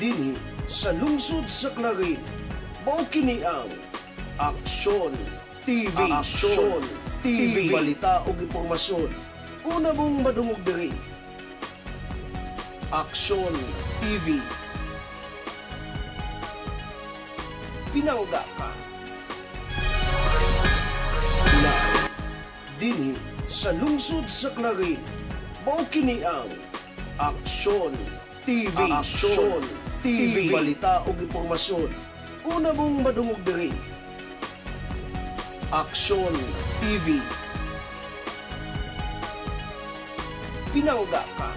Dini sa lungsod sa Clarin, mao kini ang Aksyon TV. Aksyon TV, balita ug impormasyon. Una mong madungog diri. Aksyon TV. Pinangga ka. Dini sa lungsod sa Clarin, mao kini ang Aksyon TV. Aksyon TV, balita ug impormasyon. Una mong madungog diri. Aksyon TV. Pinangga ka.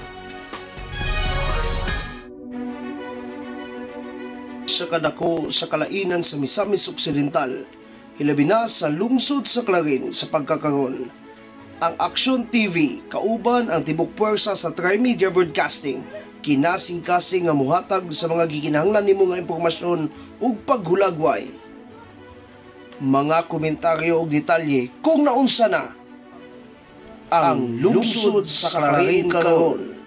Sa kadako sa kalainan sa Misamis Occidental, hilabi na sa lungsod sa Clarin sa pagkakangon, ang Aksyon TV kauban ang tibok puwersa sa Trimedia Broadcasting kinasing-kasing nga muhatag sa mga gikinahanglan nimo nga impormasyon ug paghulagway. Mga komentaryo ug detalye kung naunsa na ang lungsod sa Clarin karon.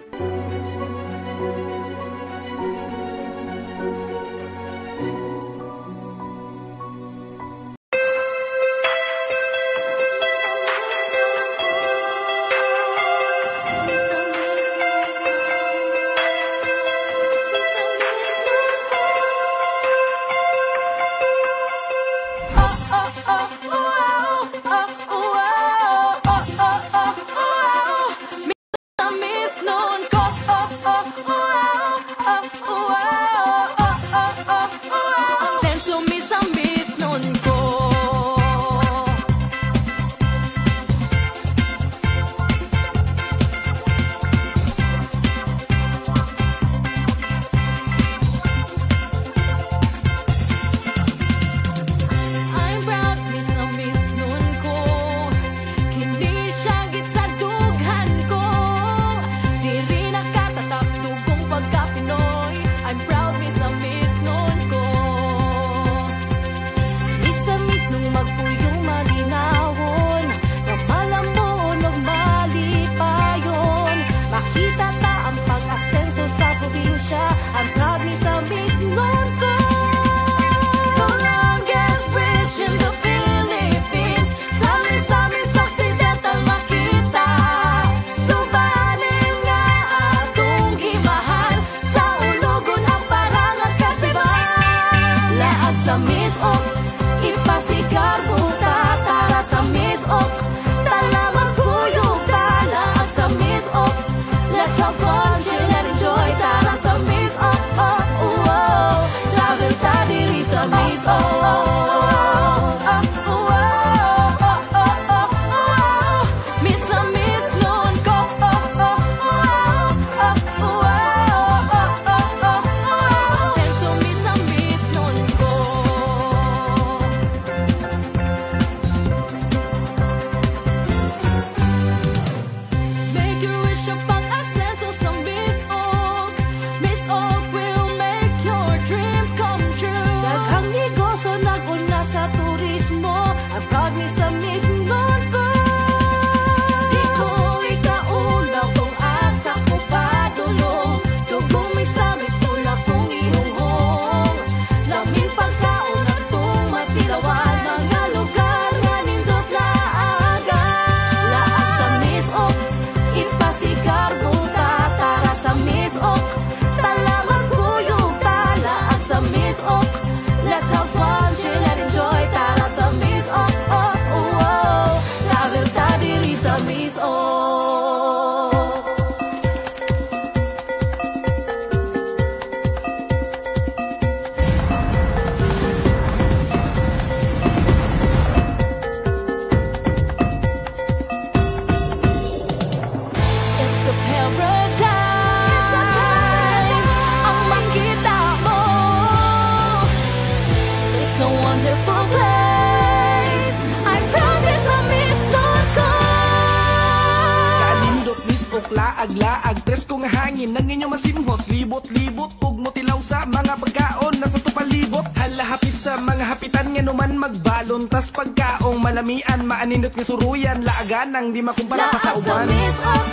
Laag-laag, presko nga hangin nang inyong masimhot, libot-libot ug motilaw sa mga pagkaon nasa tupalibot. Halahapit sa mga hapitan nga numan magbalon, tas pagkaong malamian maaninot nga suruyan, laagan nang di makumpara pa sa uban. Laag sa misok,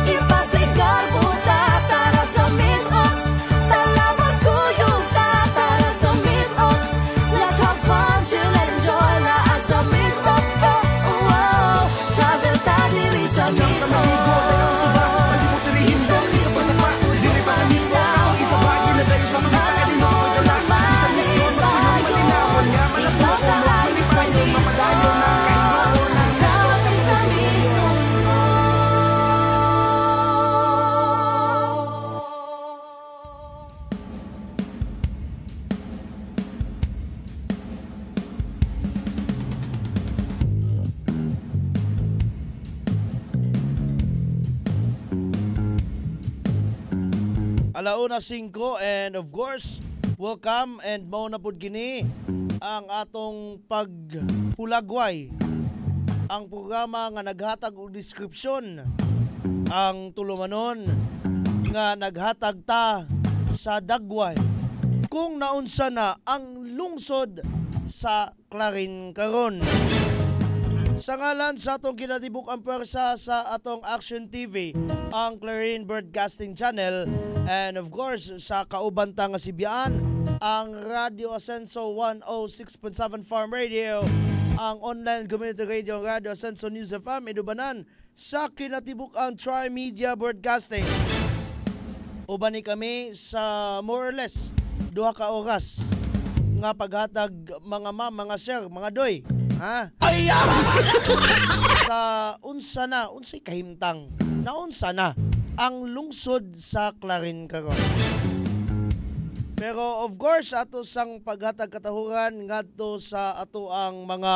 ipasigar buta, tara sa misok, talamag kuyo. 1:05 and of course, welcome and mao na pud kini ang atong paghulagway. Ang programa nga naghatag og description ang tulumanon nga naghatag ta sa dagway kung naunsa na ang lungsod sa Clarin karon. Sa ngalan sa atong kinatibuk ang pwersa sa atong Action TV, ang Clarin Broadcasting Channel, and of course sa kauban ta nga sibiyaan ang Radio Ascenso 106.7 Farm Radio, ang online community radio Radio Ascenso News FM idubanan sa kinatibuk ang Tri-Media Broadcasting. Ubani kami sa more or less 2 ka oras nga paghatag mga ma'am, mga sir, mga doy. Ha? Sa unsay kahimtang naunsa na ang lungsod sa Clarin karon. Pero of course ato sang paghatag katahuran ngadto sa ato ang mga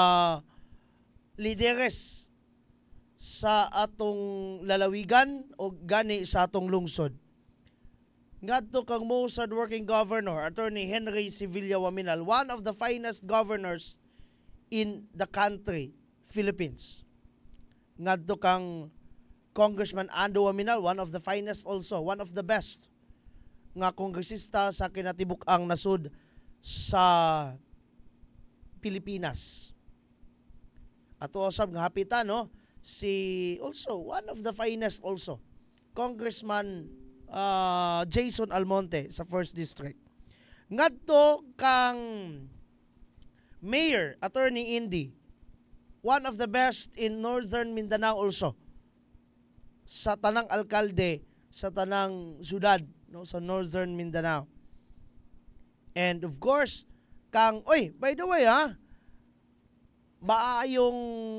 lideres sa atong lalawigan o gani sa atong lungsod. Ngadto kang most hardworking governor, Attorney Henry Sevilla Waminal, one of the finest governors in the country, Philippines. Ngadto kang Congressman Ando Waminal, one of the finest also, one of the best nga kongresista sa kinatibuk-ang nasud sa Pilipinas. Ato usab nga hapitan no, si also one of the finest also, Congressman Jason Almonte sa 1st District. Ngadto kang Mayor Attorney Indy, one of the best in Northern Mindanao also, sa tanang alkalde sa tanang syudad no, sa Northern Mindanao. And of course kang by the way maayong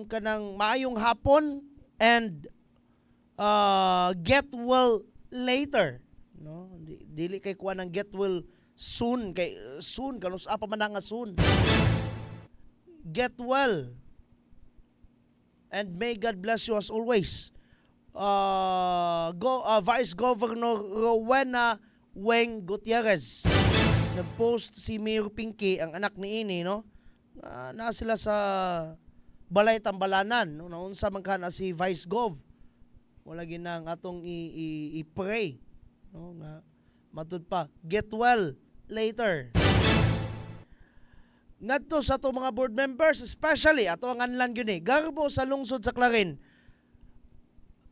hapon and get well later, no? Dili kay kuha ng get well soon, kay soon kanus apa man nga soon. Get well and may God bless you as always. Vice Governor Rowena Weng Gutierrez, nag-post si Mayor Pinky, ang anak ni Ini, no? Na sila sa Balay Tambalanan, no? Naunsa man kana si Vice Gov, wala ginang atong i-pray, no, nga matud pa get well later. Ngadto sa ato mga board members, especially ato ang anlang yun garbo sa lungsod sa Clarin,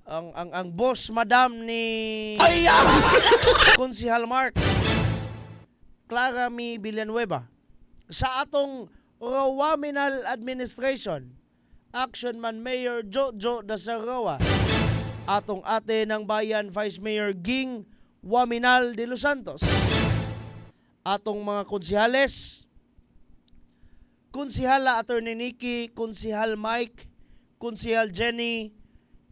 ang boss madam ni Konsehal Mark Clara Mi Villanueva, sa atong Waminal Administration, Action Man Mayor Jojo Dasarawa, atong ate ng bayan Vice Mayor Ging Waminal de Los Santos, atong mga konsehales, Konsehala Attorney Nikki, Konsehal Mike, Konsehal Jenny,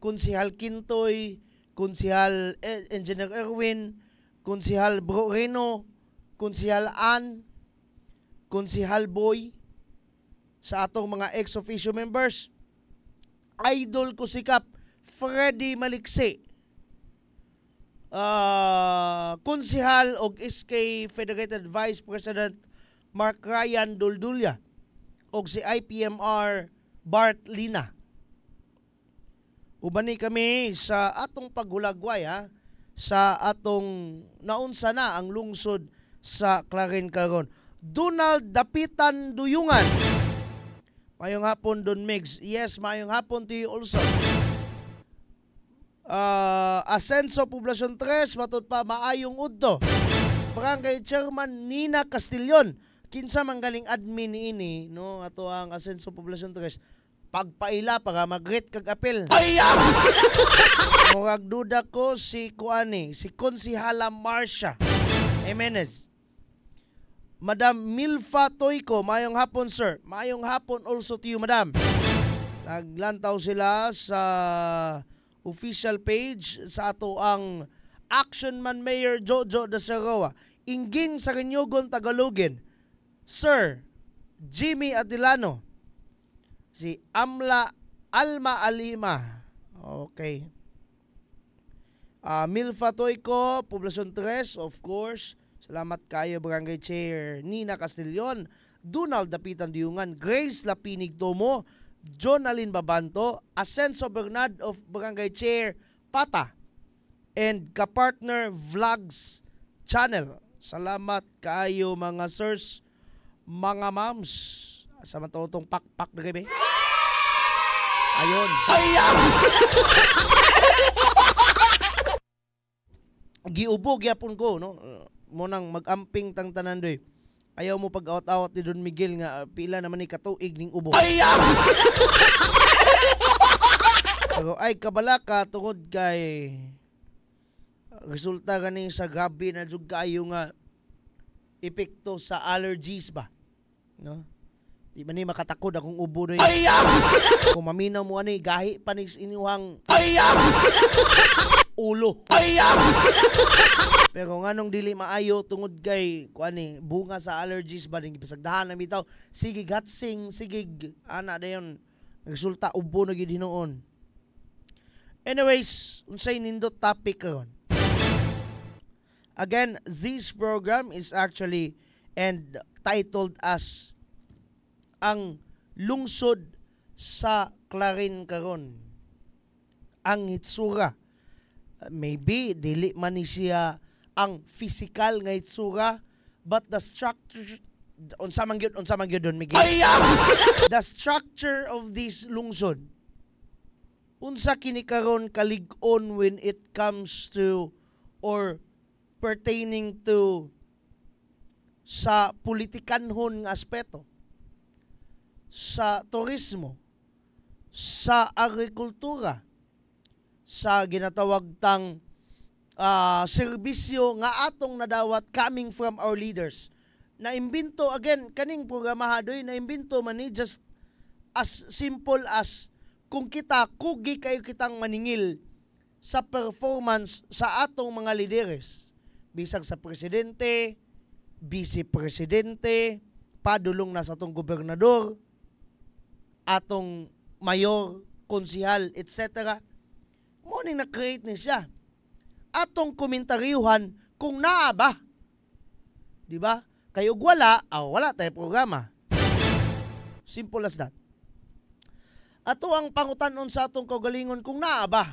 Konsehal Kintoy, Konsehal Engineer Erwin, Konsehal Bro Reno, Konsehal Ann, Konsehal Boy, sa atong mga ex-officio members, idol ko sikap Freddy Maliksi, Konsehal og SK Federated Vice President Mark Ryan Duldulia, og si IPMR Bart Lina. Ubani kami sa atong paghulagway sa atong naunsa na ang lungsod sa Clarin karon. Donald Dapitan Duyungan, mayong hapon Don Migs. Yes, mayong hapon to you also. Ascenso Poblacion 3, matud pa maayong udto. Barangay Chairman Nina Castillon, kinsa manggaling admin ini, no, ato ang Ascenso Poblacion 3. Pagpaila para mag-rate kag apel. Murag duda ko si kuani, si Konsehala Marcia Jimenez. Madam Milfa Toyko, mayong hapon sir. Mayong hapon also to you, madam. Naglantaw sila sa official page sa ato ang Action Man Mayor Jojo Dasarawa. Ingging sa Rinyugon Tagalogin, Sir Jimmy Atilano, si Alma Alima. Okay. Milfa Toyko, Poblacion 3, of course. Salamat kayo, Barangay Chair Nina Castillon, Donald Dapitan Diungan, Grace Lapinig Tomo, John Alin Babanto, Ascenso Bernard of Barangay Chair Pata, and Kapartner Vlogs Channel. Salamat kayo mga sirs, mga moms. Sa matutong pakpak na gabi. Ayun. Giubog yapon ko, no? Munang mag-amping tang tanan doy. Ayaw mo pag-out-out ni Don Miguel nga pila naman ni katuig ning ubog. Pero ay kabala ka tungod kay resulta gani sa gabi na jud kayo nga epekto sa allergies ba, no? Di ba ni makatakod akong ubo doy. Kung maminaw mo ani gahi pa ni inyuhang ulo. Pero nganong dili maayo tungod kay kuani bunga sa allergies ba ning gipasagdahan na bitaw. Sige gatsing, sige ana dayon resulta ubo na gid hinuon. Anyways, unsay nindot topic karon? Again, this program is actually and titled as ang lungsod sa Clarin karon. Ang hitsura. Maybe dili man ni siya ang physical nga hitsura, but the structure unsa man gyud Don Miguel. The structure of this lungsod. Unsa kini karon kalig-on when it comes to or pertaining to sa politikanhon nga aspeto, sa turismo, sa agrikultura, sa ginatawag tang serbisyo nga atong nadawat coming from our leaders. Naimbento again kaning programa hadoy, naimbento man ni just as simple as kung kita kugi kayo kitang maningil sa performance sa atong mga lideres, bisag sa presidente, vice-presidente, padulong na sa atong gobernador, atong mayor, konsihal, etc. Mo ning na-create ni siya. Atong komentaryuhan kung naa ba. Di ba? Kayo wala, wala tayo programa. Simple as that. Ato ang pangutanon sa atong kaugalingon kung naa ba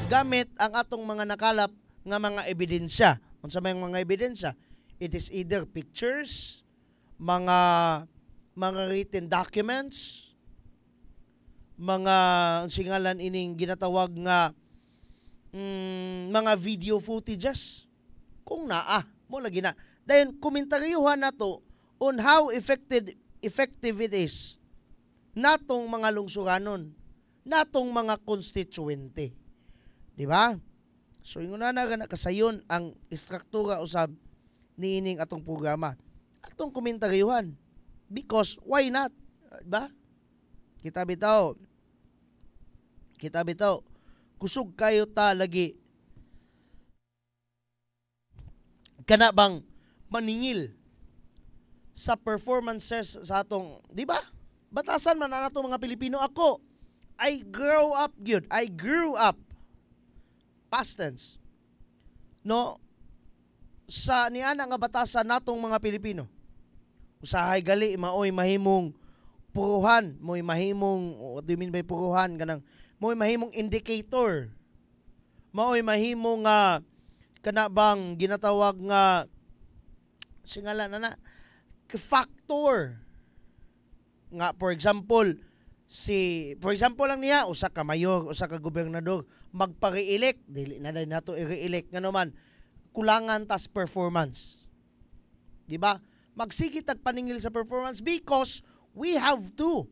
gamit ang atong mga nakalap nga mga ebidensya. Unsa may mga ebidensya? It is either pictures, mga written documents, mga singalan ining ginatawag nga mga video footages. Kung naa, mo lagi na. Dayon komentaryuhan nato on how effective it is natong mga lungsuranon, natong mga constituente. Di ba? So ingon na kasayon ang istruktura usab niining atong programa. Atong komentaryuhan. Because why not? Diba? Kita bitaw. Kusog kayo ta lagi. Kana bang maningil sa performances sa atong, di ba? Batasan man na natong mga Pilipino. Ako, I grew up past tense. No? Sa niana nga batasan natong mga Pilipino. Usahay gali maoy mahimong puruhan, mo'y mahimong, what do you mean by puruhan? Kanang mo'y mahimong indicator. Mo'y mahimong kana bang ginatawag nga singalan na factor. Nga for example lang niya usa ka mayor, usa ka gobernador magpa-re-elect, dili na dai nato i-re-elect nga naman kulangan tas performance. Di ba? Magsige tag paningil sa performance because we have to.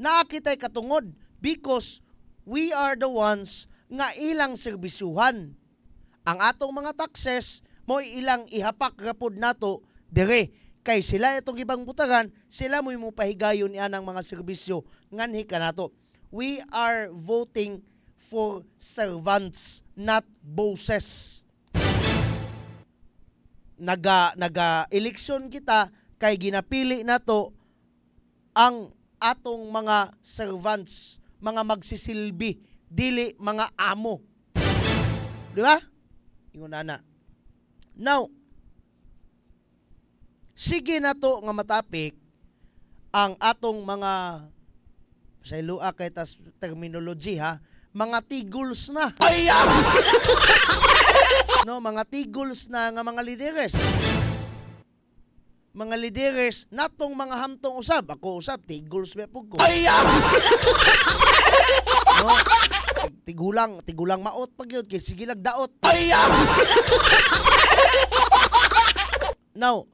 Nakakitay katungod because we are the ones nga ilang serbisyuhan. Ang atong mga taxes mo ilang ihapak rapod nato dire kay sila itong ibang butagan, sila mo'y mupahigayon ni anang mga serbisyo nganhi kanato. We are voting for servants, not bosses. Naga-eleksyon kita kay ginapili nato ang atong mga servants, mga magsisilbi, dili mga amo. Di ba? Ingon ana. Now, sige na to nga matapik ang atong mga sa ilua kay tas terminology ha, mga tigols na. No, mga tigols na nga mga lideres. Mga lideres natong mga hamtong usab. Ako usab tigols ba pug ko. No, tigulang maot pag yun kay sige lag daot. Now,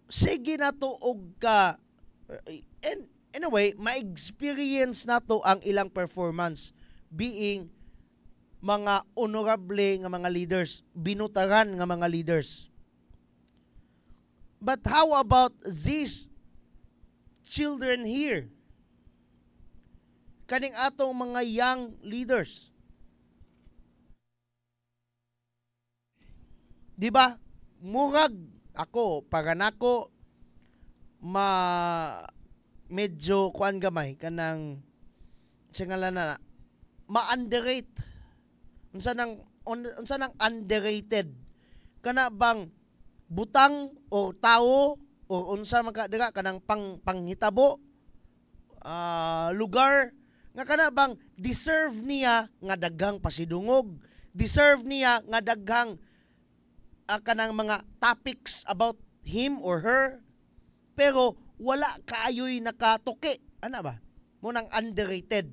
sige na to og ka and anyway, ma-experience na to ang ilang performance being mga honorable nga mga leaders, binutaran nga mga leaders. But how about these children here? Kaning atong mga young leaders. Di ba? Murag ako, para nako medyo kuan gamay kanang singala na ma-underrate. Unsa nang underrated kana bang butang o tao o unsa man ka dira kanang panghitabo lugar nga kana bang deserve niya nga daghang pasidungog, deserve niya nga daghang kanang mga topics about him or her, pero wala kaayoy nakatuki. Ana ba? Munang underrated.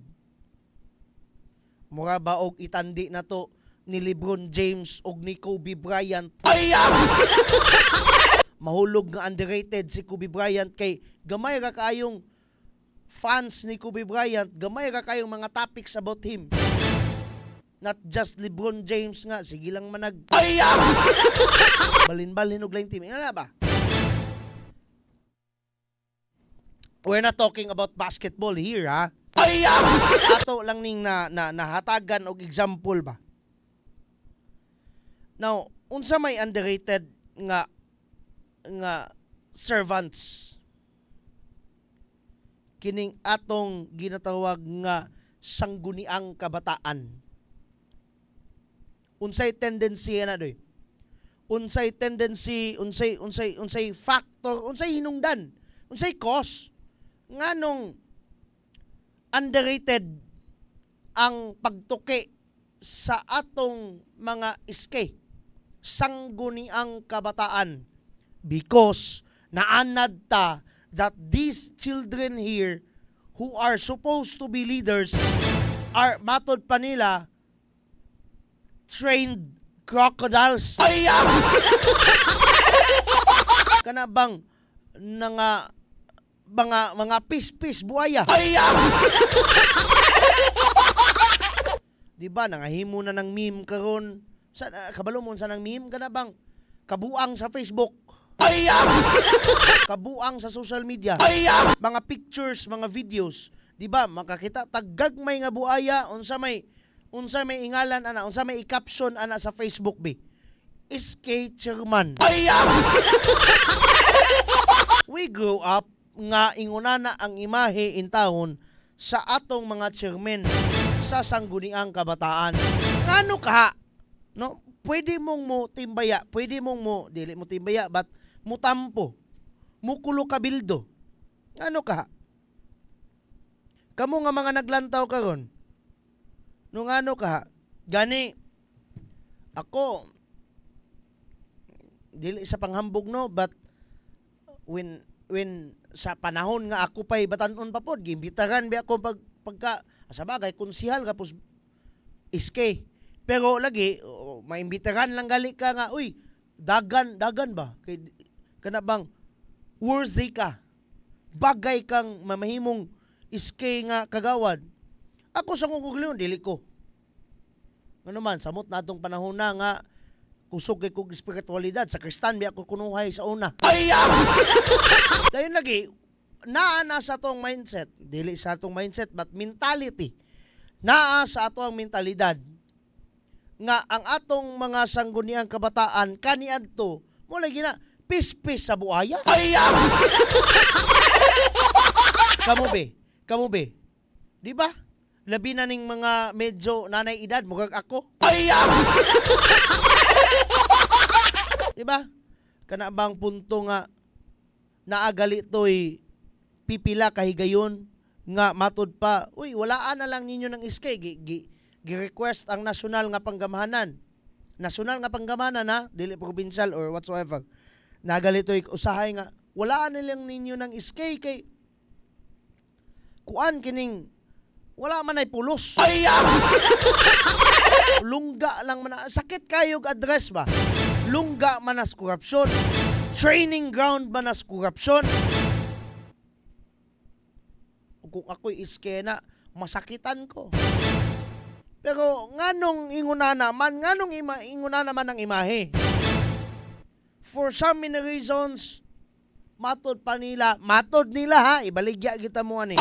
Mura ba og itandi na to ni LeBron James og ni Kobe Bryant? Mahulog nga underrated si Kobe Bryant kay gamay ra kaayong fans ni Kobe Bryant, gamay ra kayong mga topics about him. Not just LeBron James nga, sige lang manag balin-balin og lain team. Ana ba? We're not talking about basketball here, ha? Ato lang ning nahatagan og example ba. Now, unsa may underrated nga servants? Kining atong ginatawag nga sangguniang kabataan. Unsay tendency na doy? Unsay tendency, unsay factor, unsay hinungdan, unsay cause nganong underrated ang pagtuki sa atong mga iske sangguniang kabataan, because naanad ta that these children here who are supposed to be leaders are matod pa nila trained crocodiles. Kana bang mga pis-pis buaya. Di ba nangahimo na ng meme karon? Sa kabalo mo sa nang meme kana bang kabuang sa Facebook. Kabuang sa social media. Mga pictures, mga videos. Di ba makakita taggagmay nga buaya unsa may ingalan ana, unsa may i-caption ana sa Facebook be. SK Chairman. We grew up nga ingunana ang imahe in taon sa atong mga chairman sa sangguniang kabataan. Ngano ka? No, pwede mong mo timbaya, pwede mong mo dili mo timbaya but mutampo, mukulo kabildo. Ngano ka? Kamo nga mga naglantaw karon. No ngano ka? Gani ako dili sa panghambog no, but when sa panahon nga ako pa'y batanon pa pod, gimbitaran ba ako pagka sa bagay konsihal kapos iske. Pero lagi maimbitaran lang gali ka nga, uy, dagan ba? Kay kana bang worthy ka? Bagay kang mamahimong iske nga kagawad. Ako sa kong dili ko. Ano man, samot na atong panahon na nga kusog kay kong espiritualidad sa Kristan bi ako kunuhay sa una. Dayon lagi naa sa atong mindset, dili sa atong mindset but mentality. Naa sa atong mentalidad nga ang atong mga sangguniang kabataan kaniadto mo lagi na pis-pis sa buaya. Kamu be. Di ba? Labi na ning mga medyo nanay edad, mugag ako. Diba? Kana bang punto nga naagali to'y pipila kahigayon nga matud pa, uy, walaan na lang ninyo ng iskay. Gi-request ang nasyonal nga panggamahanan. Nasyonal nga panggamahanan ha, dili provincial or whatsoever. Naagali to'y usahay nga, walaan na lang ninyo ng iskay kay kuan kining wala man ay pulos. Lungga lang man. Sakit kayog address ba? Lungga man as korupsyon. Training ground man as korupsyon. Kung ako'y iskena, masakitan ko. Pero nganong inguna naman ang imahe? For some many reasons, matod nila ha, ibaligya kita mo ani.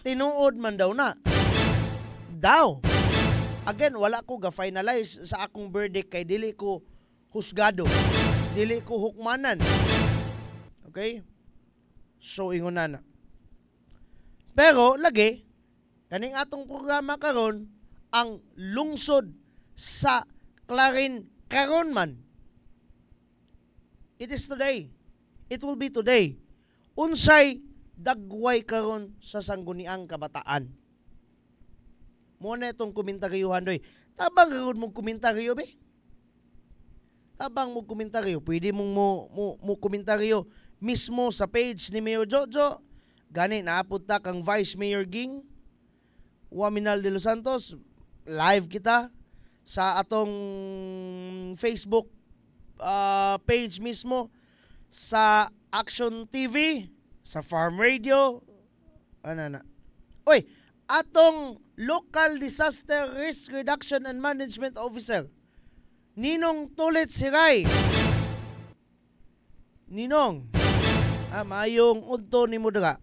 Tinuod man daw na. Again, wala ko ga-finalize sa akong verdict kay dili ko husgado. Dili ko hukmanan. Okay? So, ingon na. Pero, lagi, kaning atong programa karon ang lungsod sa Clarin karon man. It is today. It will be today. Unsay dagway karon sa sangguniang kabataan. Mo na itong komentaryuhan doy. Tabang karon mong komentaryo be? Tabang mo komentaryo. Pwede mong mo komentaryo mismo sa page ni Mayor Jojo. Gani naapod ta kang Vice Mayor Ging Waminal de los Santos. Live kita sa atong Facebook page mismo, sa Action TV, sa Farm Radio, atong Local Disaster Risk Reduction and Management Officer, Ninong Tulit Siray. Ninong, mayong udto ni mo daga.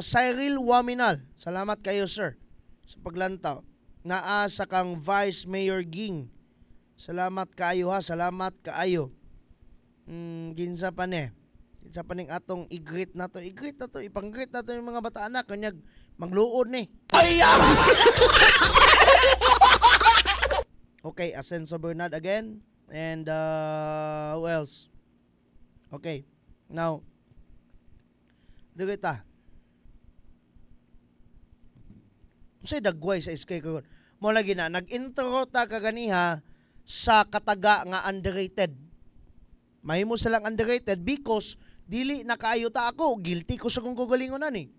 Cyril Waminal, salamat kayo sir sa paglantaw. Naa sa kang Vice Mayor Ging, salamat kaayo ha, salamat kaayo. Ginsa pa ni. Ginsa pa ning atong i-greet na to, ipang-greet na to yung mga bata anak, kanyag magluod ni. Okay, Asenso Bernard again. And who else? Okay, now, dito say dagway sa iskay karon. Mo lagi na nag-intro ta kaganiha sa kataga nga underrated. Mahimo silang underrated because dili na kaayo ta ako, guilty ko sa kung gugalingon ani.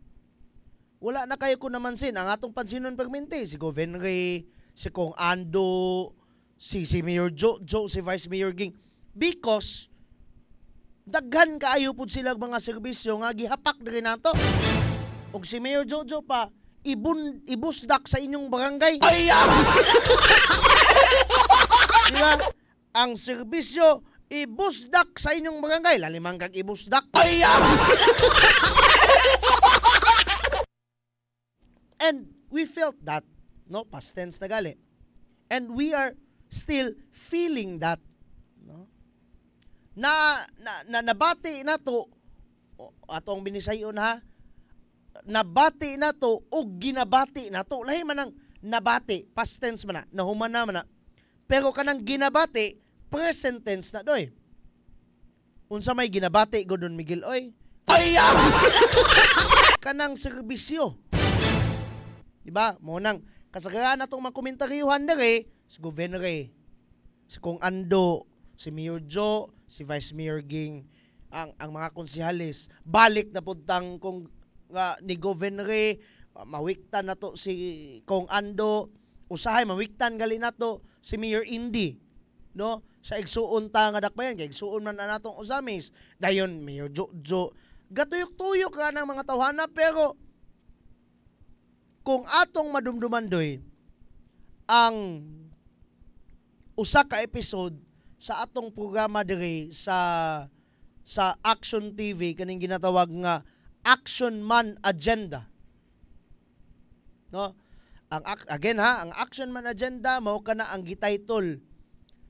Wala na kayo ko naman sin ang atong pansinon permente si Govenre, si Kong Ando, si Mayor Jojo, si Vice Mayor Ging, because daghan kaayo pud sila mga serbisyo nga gihapak diri nato. Og si Mayor Jojo pa ibusdak sa inyong barangay. Diba? Ang serbisyo ibusdak sa inyong barangay. Lalimang kag ibusdak. And we felt that, no, past tense na gali. And we are still feeling that, no? Nabati na to atong binisayon ha. Nabati na to o ginabati na to. Lahi man ang nabati, past tense man na, nahuman na man na. Pero kanang ginabati, present tense na doy. Unsa may ginabati go Don Miguel oy? Kanang serbisyo. Diba? Mo nang kasagaran natong makomentaryuhan dere si Govenre, si Kong Ando, si Mayor Jo, si Vice Mayor Ging, ang mga konsehalis. Balik na puntang kung ni Govenre, mawiktan na to si Kong Ando, usahay mawiktan gali na to si Mayor Indy, no? Sa igsuon ta nga dakbayan, kay igsuon man na natong usamis. Dayon Mayor Jo, gatuyok-tuyok ka ng mga tawhana, pero kung atong madumduman doy ang usa ka episode sa atong programa diri sa Action TV, kaning ginatawag nga Action Man Agenda. No? Ang Action Man Agenda mao kana ang gititle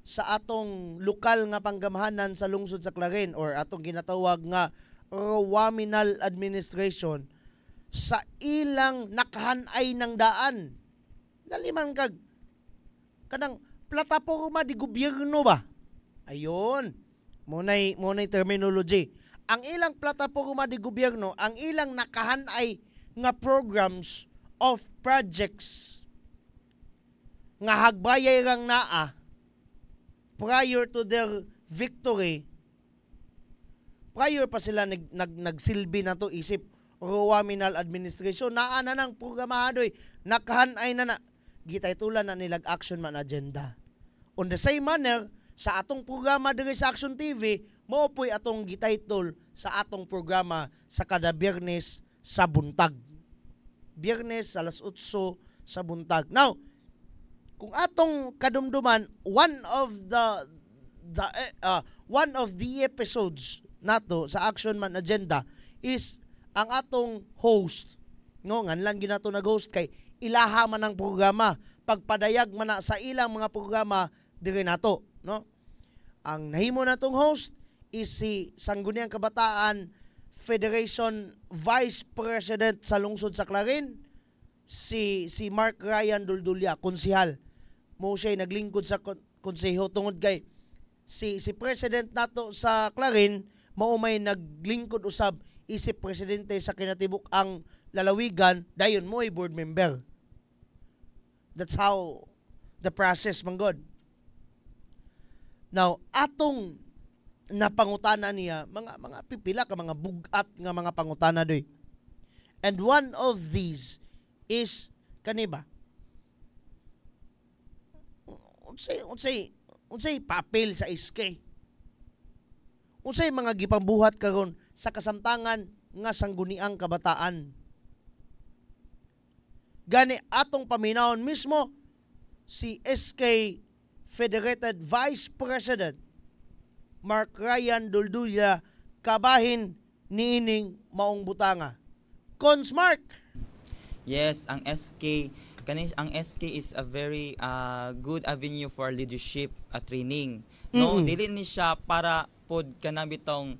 sa atong lokal nga panggamahanan sa lungsod sa Clarin, or atong ginatawag nga Waminal Administration sa ilang nakahanay ng daan. Laliman kag kanang plataporma di gobyerno ba? Ayon. Munay terminology. Ang ilang plataporma di gobyerno, ang ilang nakahanay nga programs of projects nga hagbayay rang naa prior to their victory, prior pa sila nagsilbi na to isip Roaminal Administration, naa na ng programahadoy, nakahanay na gitaytulan na nilag action man agenda. On the same manner, sa atong programa diri sa Action TV, maopoy atong gitaytol sa atong programa sa kada Biyernes sa buntag. Biyernes alas 8 sa buntag. Now, kung atong kadumduman, one of the episodes nato sa Action Man Agenda is ang atong host. No, ngan lang ginato nag-host kay ilaha man ang programa, pagpadayag man na sa ilang mga programa diri nato, no? Ang nahimo natong host is si Sangguniang Kabataan Federation Vice President sa lungsod sa Clarin, si Mark Ryan Duldulya, konsehal. Mo siya naglingkod sa konseho tungod kay si President nato sa Clarin mao may naglingkod usab isip presidente sa kinatibuk ang lalawigan, dayon mo ay board member. That's how the process manggod. Now, atong napangutana niya, mga pipila ka mga bugat nga mga pangutana doy. And one of these is kaniba. Unsay papel sa SK? Unsay mga gipambuhat karon sa kasamtangan nga sangguniang kabataan? Gani atong paminawon mismo si SK Federated Vice President Mark Ryan Duldulya kabahin niining maong butanga. Cons Mark. Yes, ang SK is a very good avenue for leadership training. No, dili ni siya para pod kanang bitong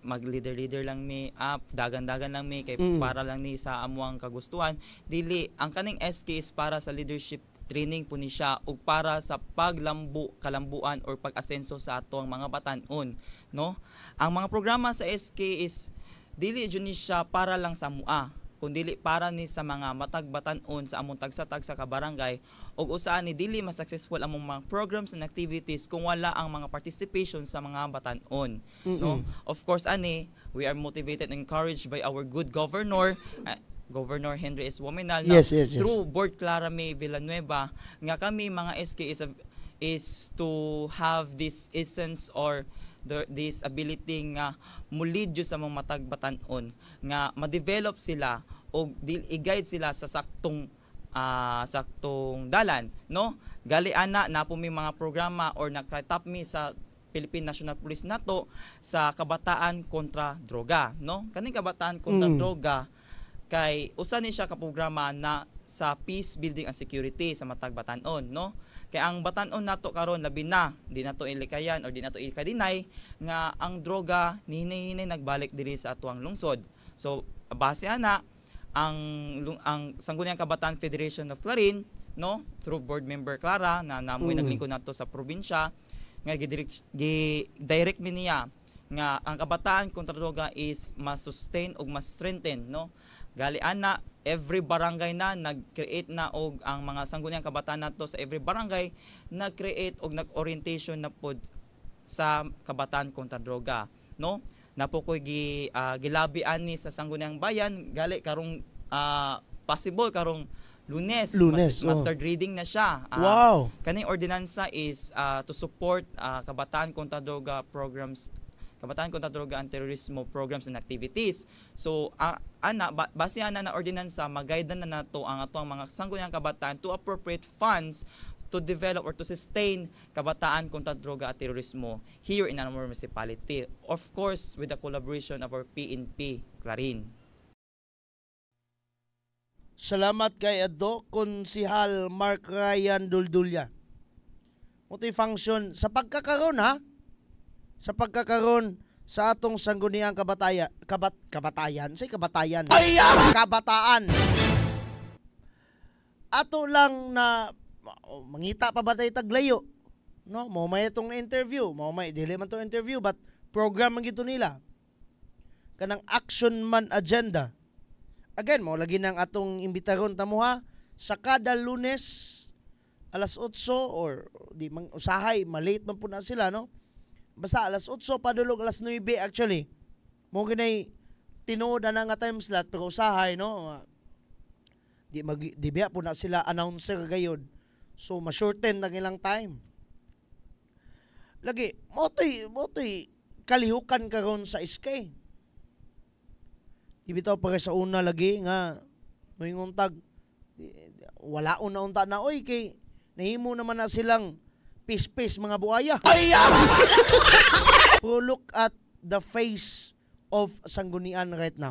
mag-leader lang mi, dagan-dagan lang mi kay para lang ni sa amuang kagustuhan. Dili ang kaning SK is para sa leadership training po ni siya ug para sa kalambuan or pag-asenso sa atong mga batan-on, no? Ang mga programa sa SK is dili jud ni siya para lang sa mua, kundi para ni sa mga matag batan-on sa among tagsa-tag sa kabarangay ug usa ni dili mas successful among mga programs and activities kung wala ang mga participation sa mga batan-on, no? Of course ani we are motivated and encouraged by our good governor, Governor Henry S. Wominal, yes. Through Board Clara May Villanueva nga kami mga SK is to have this essence or this ability nga mulidyo sa mga matag batan-on nga ma-develop sila o i-guide sila sa saktong dalan, no? Gali ana na po may mga programa or nakatap mi sa Philippine National Police nato sa kabataan kontra droga, no? Kaning kabataan kontra droga kay usa ni siya ka programa na sa peace building and security sa matag batan-on, no? Kay ang batan-on nato karon labi na di nato ilikayan or di nato ikadinay nga ang droga nihinay nagbalik diri sa atuang lungsod. So base ana ang Sangguniang Kabataan Federation of Clarin, no, through board member Clara na namoy naglingkod nato sa probinsya nga direct mi niya nga ang kabataan kontra droga is ma-sustain ug ma-strengthen, no? Gali ana every barangay na nag-create na og ang mga sangguniang kabataan nato sa every barangay nag-create og nag-orientation na pod sa kabataan kontra droga, no? Napo koy gilabian ni sa sangguniang bayan gali karong possible karong Lunes third reading na siya. Wow. Kaning ordinansa is to support kabataan kontra droga programs, kabataan kontra droga and terrorismo programs and activities. So base na ordinansa mag-guide na nato ang atong mga sangguniang kabataan to appropriate funds to develop or to sustain kabataan kontra droga at terrorismo here in our municipality, of course with the collaboration of our PNP Clarin. Salamat kay Addo Konsehal Mark Ryan Duldulya. Multifunction sa pagkakaroon sa atong sangguniang kabatayan, kabataan. Ato lang na mangita pa ba tayo taglayo, no? Mo may itong interview, mo may dili man tong interview, but program man gito nila. Kanang action man agenda. Again, mo lagi nang atong imbitaron tamuha sa kada Lunes alas 8 or di man usahay, malate man po na sila, no? Basta alas 8 padulog alas 9 actually. Mo kinay tinuod na nga time slot pero usahay, no? Di biya po na sila announcer gayud. So ma-shorten na ilang time. Lagi motoy kalihukan karon sa SK. Di bitaw para sa una lagi nga moingon tag wala una unta na oy kay nahimo naman na silang pis-pis mga buaya. Pero look at the face of Sanggunian right now.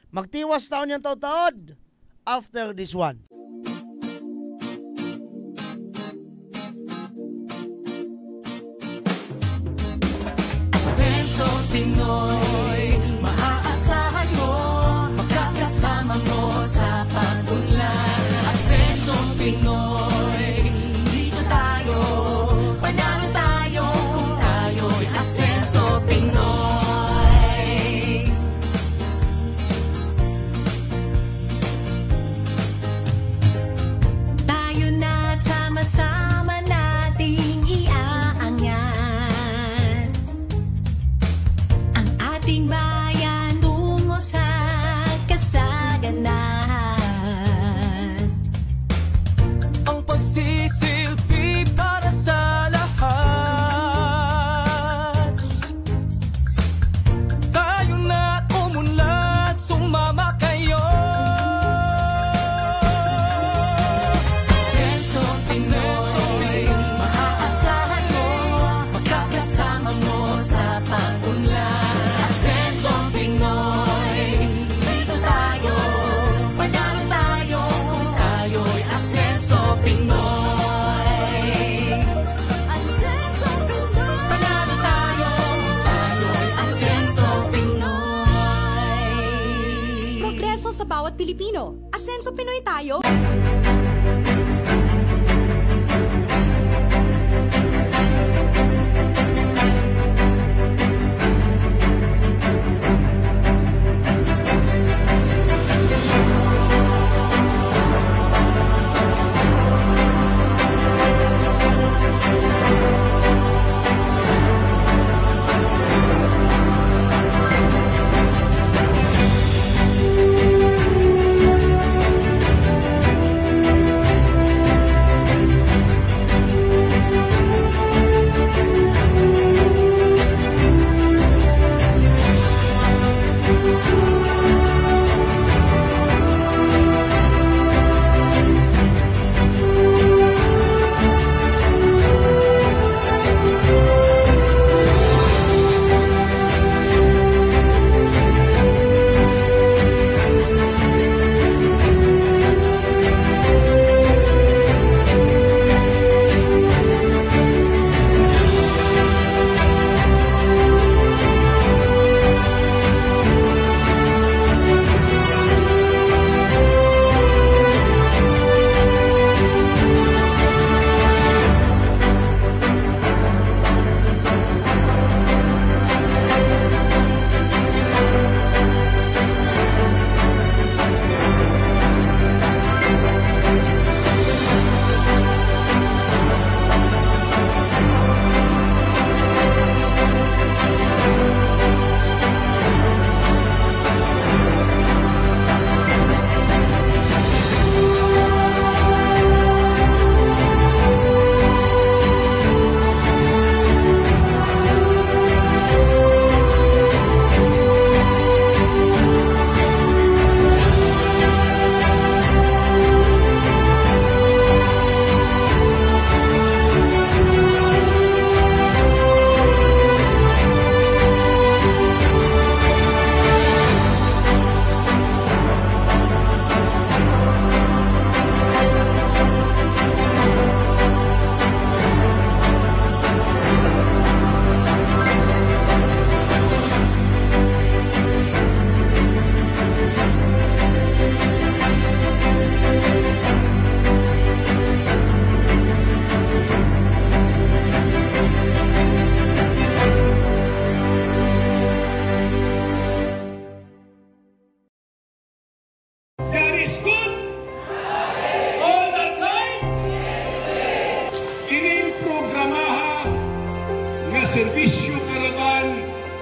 Magtiwas taon yung taod after this one. Asenso Pinoy, maaasahan mo, makakasama mo sa pag-unlad. Asenso Pinoy, dito tayo, panalo tayo, kung tayo'y Asenso Pinoy. Tayo na sama-sama nating iaangat ang ating bayan tungo sa kasaganahan. Ang pagsisilbi para sa lahat. Tayo na umunlad, sumama kayo. Asenso Pinoy, maaasahan mo, makakasama mo sa pag-unlad. Asenso Pinoy, dito tayo, panalo tayo, kung tayo'y Asenso Pinoy. Asenso Pinoy, panalo tayo, kung tayo'y Asenso Pinoy. Progreso sa bawat Pilipino. Asenso Pinoy tayo.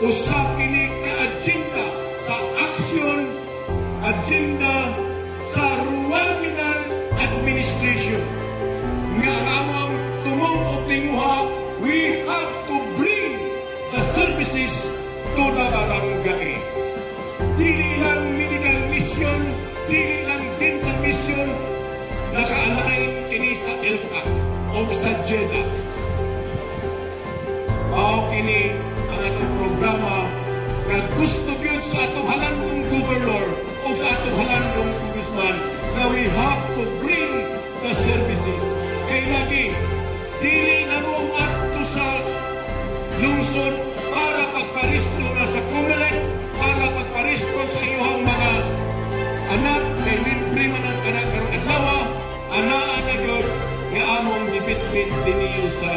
usa kini ka agenda sa agenda sa Rural Administration nga among tumong o tinguha, we have to bring the services to the barangay. Dili lang medical mission, dili lang dental mission, naka-align kini sa ELCA o sa JEDA. Mao kini ang atong programa nga gusto gyud sa atong halandong governor o sa atong halandong congressman na we have to bring the services. Kay lagi, dili na mo ato sa lungsod para pagparisto na sa COMELEC, para pagparisto sa iyong mga anak, kay libre man ang anak karong adlaw, anaan na yun nga among dibitbit diniyo sa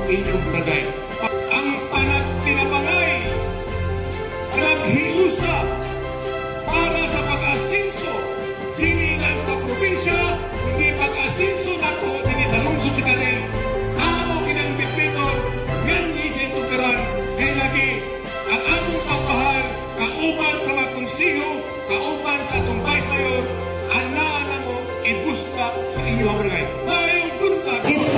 inyong barangay. Ang panagtinapangay, naghiusa para sa pag-asinso, dili lang sa probinsya, kundi pag-asinso na po dini sa lungsod sa kanil. Amo kinang bitbiton, nganyi sa itong karan, kay lagi, ang among pagpahal, kauban sa mga konsiyo, kauban sa atong vice mayor, anaan na mo, ibusta sa inyong barangay. Mayong buntag! It's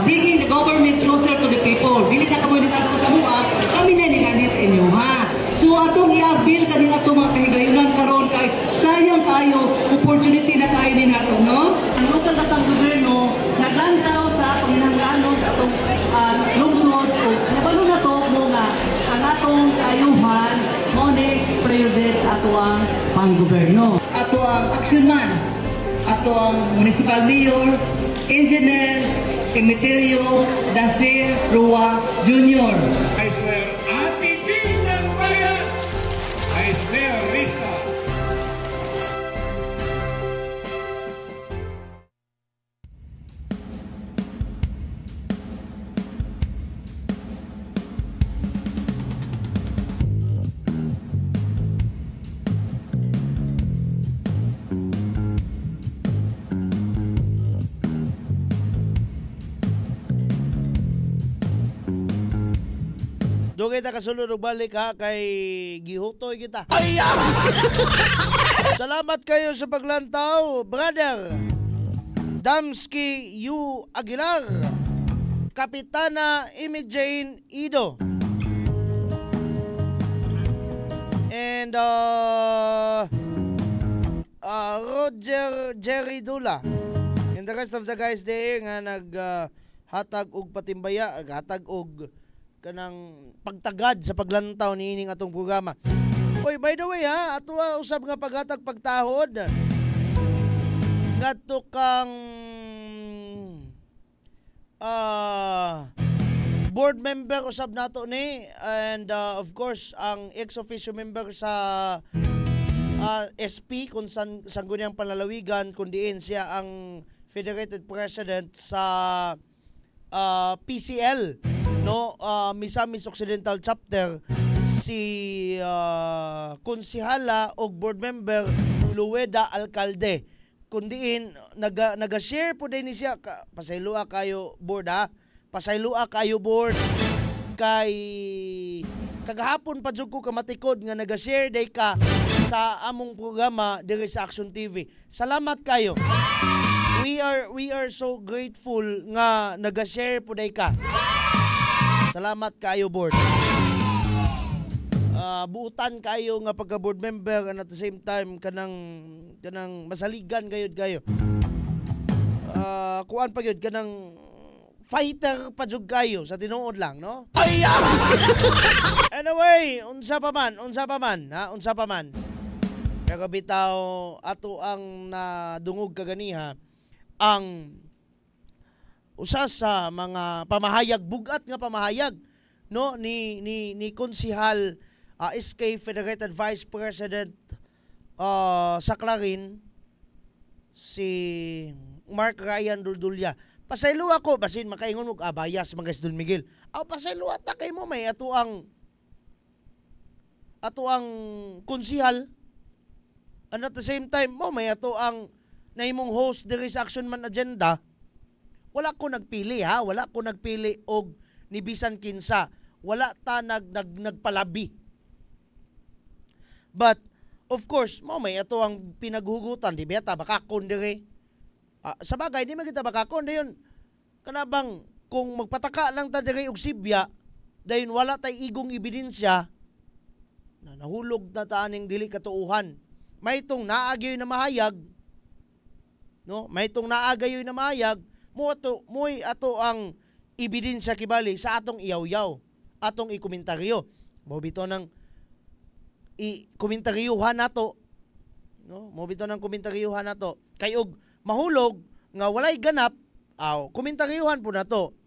bringing the government closer to the people. Dili na kamo dito sa mga kami na ni sa inyo ha. So atong i-avail kani atong mga kahigayunan karon kay sayang kayo opportunity na kayo ni nato no. Ang lokal datang gobyerno naglantaw sa panginahanglanon sa atong lungsod o nabalo na to mo nga ang atong kaayuhan mo ni priority sa ato ang panggobyerno. Ato ang action man, ato ang municipal mayor, engineer Emeterio Dacer Rua Jr. I swear, Ate Ding ng Bayan! I swear, Risa! Doon kita kasunod og balik ha kay gihutoy kita. Salamat kayo sa paglantaw, brother. Damski U. Aguilar, Kapitana Amy Jane Ido, and Roger Jerry Dula, and the rest of the guys there nga hatag og patimbaya, hatag og kanang pagtagad sa paglantaw niining atong programa. Oy, by the way ha, ato usab nga paghatag pagtahod ngadto kang board member usab nato ni, and of course ang ex-officio member sa SP kung sangguniang panlalawigan kundiin siya ang Federated President sa PCL no, Misamis Occidental Chapter, si konsihala o board member Lueda Alcalde. Kundiin naga-share po din siya pasaylua kayo board ha. Pasaylua kayo board kay kagahapon pa jud ko kamatikod nga naga-share day ka sa among programa diri sa Action TV. Salamat kayo. We are so grateful nga naga-share po day ka. Salamat kayo board. Buutan kayo nga pagka board member and at the same time kanang masaligan gayud kayo. Kuan pa gyud kanang fighter pa jud kayo sa tinuod lang no. Anyway, unsa pa man ha. Pero bitaw ato ang nadungog kaganiha ang usa sa mga pamahayag, bugat nga pamahayag no ni konsihal SK Federated Vice President sa Clarin si Mark Ryan Duldulia. Pasaylo ako basin makaingon og abayas mga Don Miguel. Pasaylo ta kay mo may ato ang konsihal, and at the same time mo may ato ang nahimong host diri sa Action Man Agenda. Wala ko nagpili ha, wala ko nagpili og ni bisan kinsa. wala ta nagpalabi. But of course, may ato ang pinaghugutan, di ba ta bakakon dire. Sa bagay, di man kita bakakon dayon. Kanabang kung magpataka lang ta dire og sibya, dayon wala tay igong ebidensya na nahulog na taaning dili katuuhan. May itong naagyoy na mahayag, no? May itong naagayoy na mahayag, mo'y ato ang ebidensya kibali sa atong iyaw-yaw, atong ikomentaryo. Mo bito ng ikomentaryohan nato, no? Mo bito ng komentaryuhan nato. Kay og mahulog nga walay ganap, komentaryuhan po nato.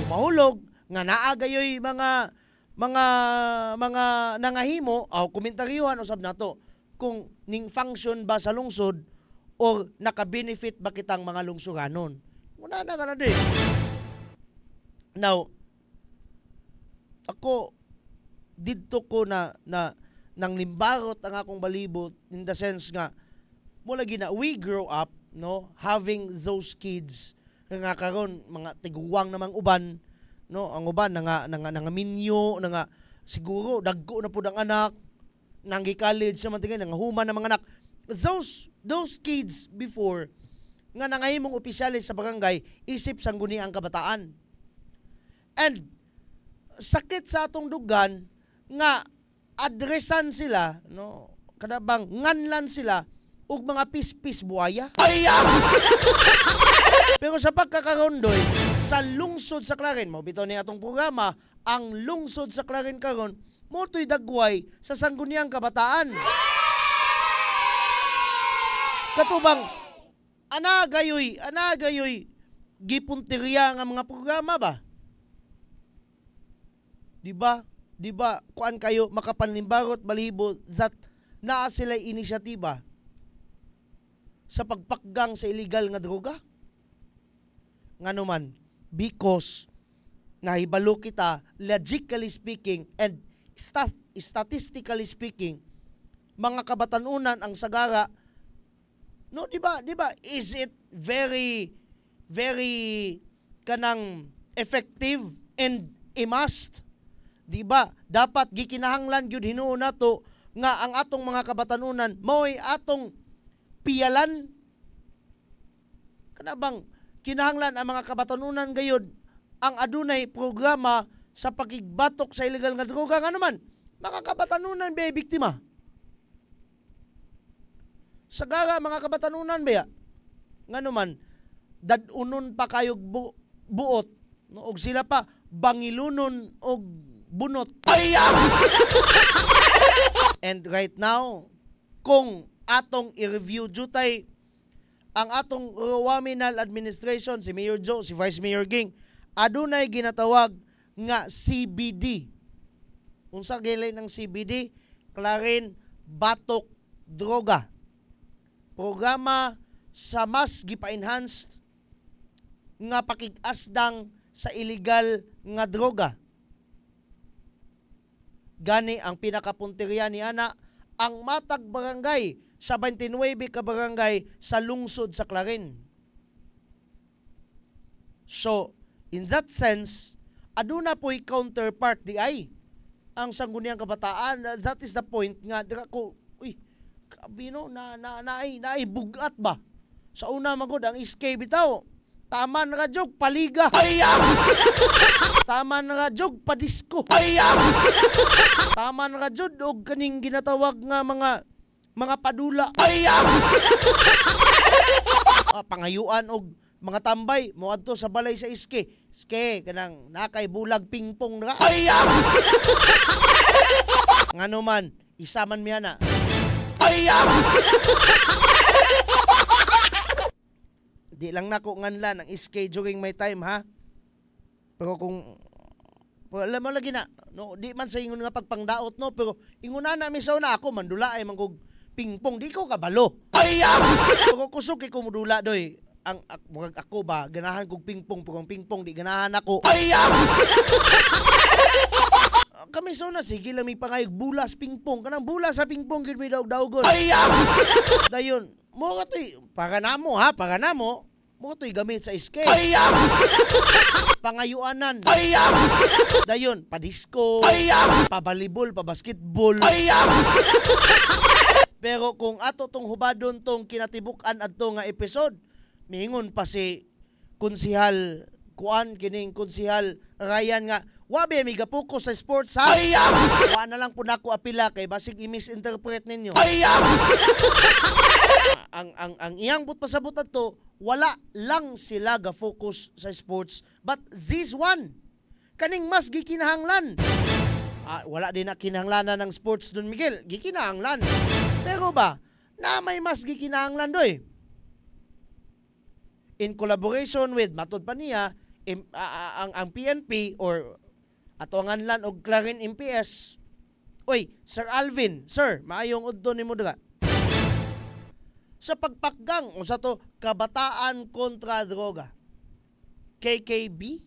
Mahulog nga naagayoy mga nangahimo, komentaryuhan usab nato kung ning function ba sa lungsod o naka-benefit ba kitang mga lungsuranon. Muna na ka na din. Now, ako didto ko na nang limbarot ang akong balibot in the sense nga mula gina we grow up, no, having those kids nga karon mga tiguwang namang uban, no, ang uban nga minyo nga siguro dagko na pud ang anak nanggi college naman tingin nga human na mga anak. Those kids before nga nangahimong opisyalis sa barangay isip sangguni ang kabataan. And sakit sa atong dugan nga adresan sila, no, kadabang nganlan sila og mga pispis buaya. Pero sa pagkakarondoy sa lungsod sa Clarin, mo bitaw ni atong programa, ang lungsod sa Clarin karon motoy dagway sa sangguniang kabataan. Katubang anagayoy gipunteriya nga mga programa ba? Di ba kuan kayo makapanlimbarot balibo that naa sila inisyatiba sa pagpakgang sa illegal nga droga? Ngano man, because nahibalo kita logically speaking and statistically speaking, mga kabatanunan ang sagara, no, di ba is it very kanang effective and a must, di ba dapat gikinahanglan gyud hinuon nato nga ang atong mga kabatanunan mao'y atong piyalan, kanabang kinahanglan ang mga kabatanunan gayud ang adunay programa sa pagigbatok sa illegal nga droga. Nga naman, mga kabatanunan ba biktima? Sagara mga kabatanunan ba? Nga naman, dadunon pa kayog buot, no? Og sila pa bangilunon og bunot. And right now, kung atong i-review jutay ang atong Rowaminal administration, si Mayor Joe, si Vice Mayor Ging, adunay ginatawag nga CBD. Unsa gilay ng CBD? Clarin Batok Droga. Programa sa mas gipa-enhanced nga pakig-asdang sa illegal nga droga. Gani ang pinakapunteriya ni ana ang matag barangay sa 29 ka barangay sa lungsod sa Clarin. So, in that sense, aduna po'y counterpart di ay ang sangguniang kabataan. That is the point nga ko, kabino naay bugat ba sa una magod ang SK bitaw, taman nga jog paliga, taman nga jog padisko, taman nga jud og kaning ginatawag nga mga padula, pangayuan og mga tambay moadto sa balay sa SK kanang nakay bulag pingpong na. Ngano man isaman mi ana. Di lang nako nganlan ang SK during my time, ha. Pero kung alam mo lagi na, no, di man sa ingon nga pagpangdaot, no, pero inguna na misaw na ako mandula ay mangog pingpong, di ko kabalo. Pero kusog kay kumudula doy. Ang ako ba ganahan kog pingpong, pero pingpong di ganahan ako. Kami so na sige lang may pangayog bulas pingpong, kanang bulas sa pingpong gid may daog-daogon. Dayon mo katoy para namo, ha, para namo. mo to'y gamit sa iske. Pangayuanan. Dayon, padisko, pabalibol, pabasketball. Pero kung ato tong hubadon tong kinatibuk-an adto nga episode, miingon pa si konsihal kining konsihal Ryan nga, wabe mi gapuko sa sports ha. Wa na lang po nako apila kay basig i-misinterpret ninyo. ang iyang but pasabot adto, wala lang sila ga-focus sa sports, but this one kaning mas gikinahanglan. Wala din na kinahanglanan ng sports dun, Miguel. Gikinahanglan. Pero ba, na may mas gikinahanglan doy. In collaboration with, matod pa niya, ang PNP or atonganlan og Clarin MPS. Oy, Sir Alvin, sir, maayong udto nimo diha. Sa pagpakgang usa to kabataan kontra droga. KKD,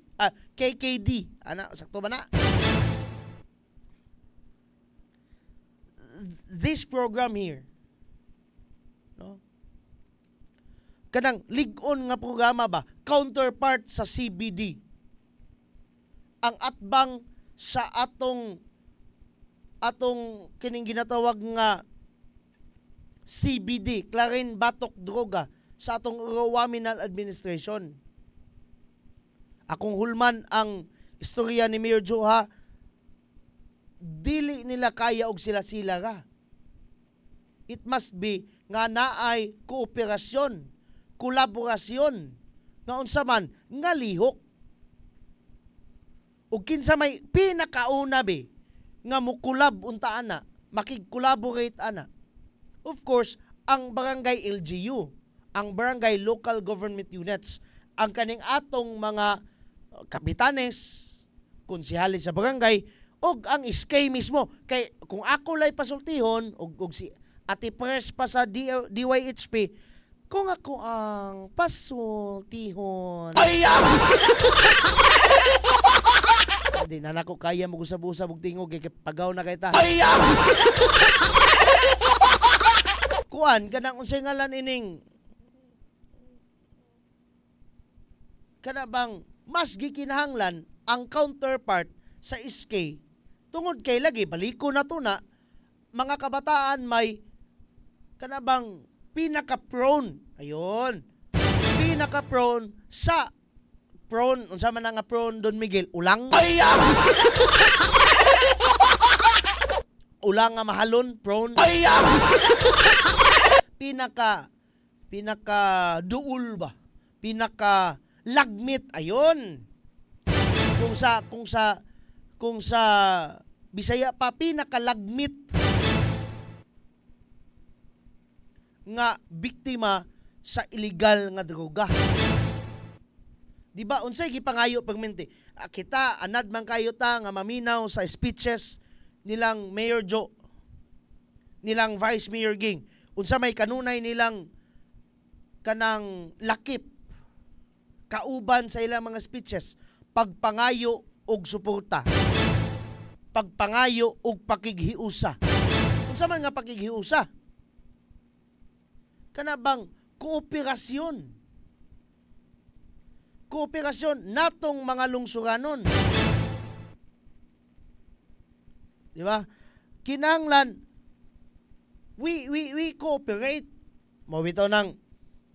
ana sakto ba na? This program here, no? Kanang lig-on nga programa ba, counterpart sa CBD. Ang atbang sa atong kining ginatawag nga CBD, Clarin Batok Droga, sa atong Rowaminal Administration. Akong hulman ang istorya ni Mayor Joha, dili nila kaya og sila-sila ra. It must be nga naay kooperasyon, kolaborasyon, nga unsa man nga lihok. Ug kinsa may pinakauna be nga mukulab unta ana, makig-collaborate ana. Of course, ang barangay LGU, ang barangay local government units, ang kaning atong mga kapitanes, konsehalis sa barangay, og ang SK mismo. Kay kung ako lay pasultihon og si Ate Pres pa sa DYHP, kung ako ang pasultihon, hindi na nako kaya mag-usab-usab og tingog kay pagaw na kay ta. Kuan kanang unsay ngalan ining kana bang mas gikinahanglan ang counterpart sa SK tungod kay lagi baliko na to na mga kabataan may kanabang pinaka-prone, ayun, pinaka-prone sa prone, unsa man nga prone Don Miguel, ulang ulang nga mahalon, prone pinaka duul ba, pinaka lagmit, ayun, kung sa Bisaya pa, pinakalagmit nga biktima sa illegal nga droga. Di ba unsay gipangayo pagmente? Kita anad man kayo ta nga maminaw sa speeches nilang Mayor Joe, nilang Vice Mayor Ging. Unsa may kanunay nilang kanang lakip kauban sa ilang mga speeches, pagpangayo og suporta, pagpangayo og pakighiusa. Unsa man nga pakighiusa? Kana bang kooperasyon. Kooperasyon natong mga lungsuranon. Di ba? Kinahanglan we cooperate. Mawito nang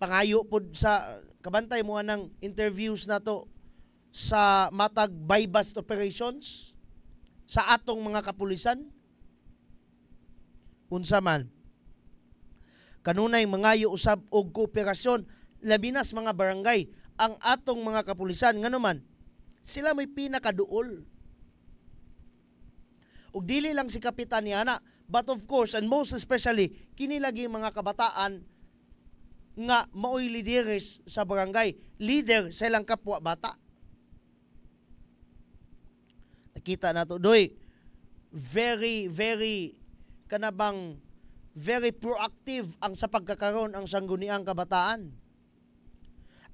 pangayo pod sa kabantay mo ng interviews na to sa matag buy-bust operations sa atong mga kapulisan. Unsa man kanunay mangayo usab og kooperasyon labi na sa mga barangay ang atong mga kapulisan nganuman sila may pinakaduol. Ug dili lang si kapitan ni ana, but of course and most especially kini lagi mga kabataan nga maoy lideres sa barangay, leader sa ilang kapwa bata. Nakita nato doy very kanabang very proactive ang sa pagkakaroon ang sangguniang kabataan.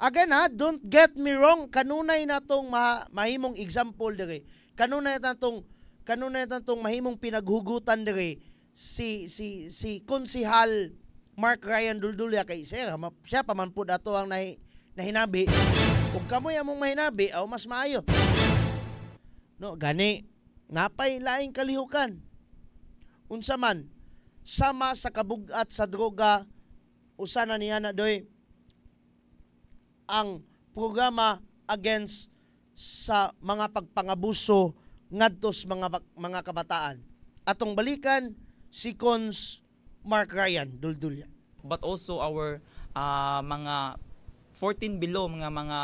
Again ha, don't get me wrong, kanunay natong mahimong example dire. Kanunay natong mahimong pinaghugutan dire si konsehal Mark Ryan Duldulia kay siya paman pud ato ang na hinabi, ug kamoy among mahinabi aw mas maayo. No, gani napay laing kalihukan. Unsa man sama sa kabugat sa droga usa na niya na doy ang programa against sa mga pagpangabuso ngadtos mga kabataan. Atong balikan si Cons Mark Ryan Duldulya. But also our mga 14 below mga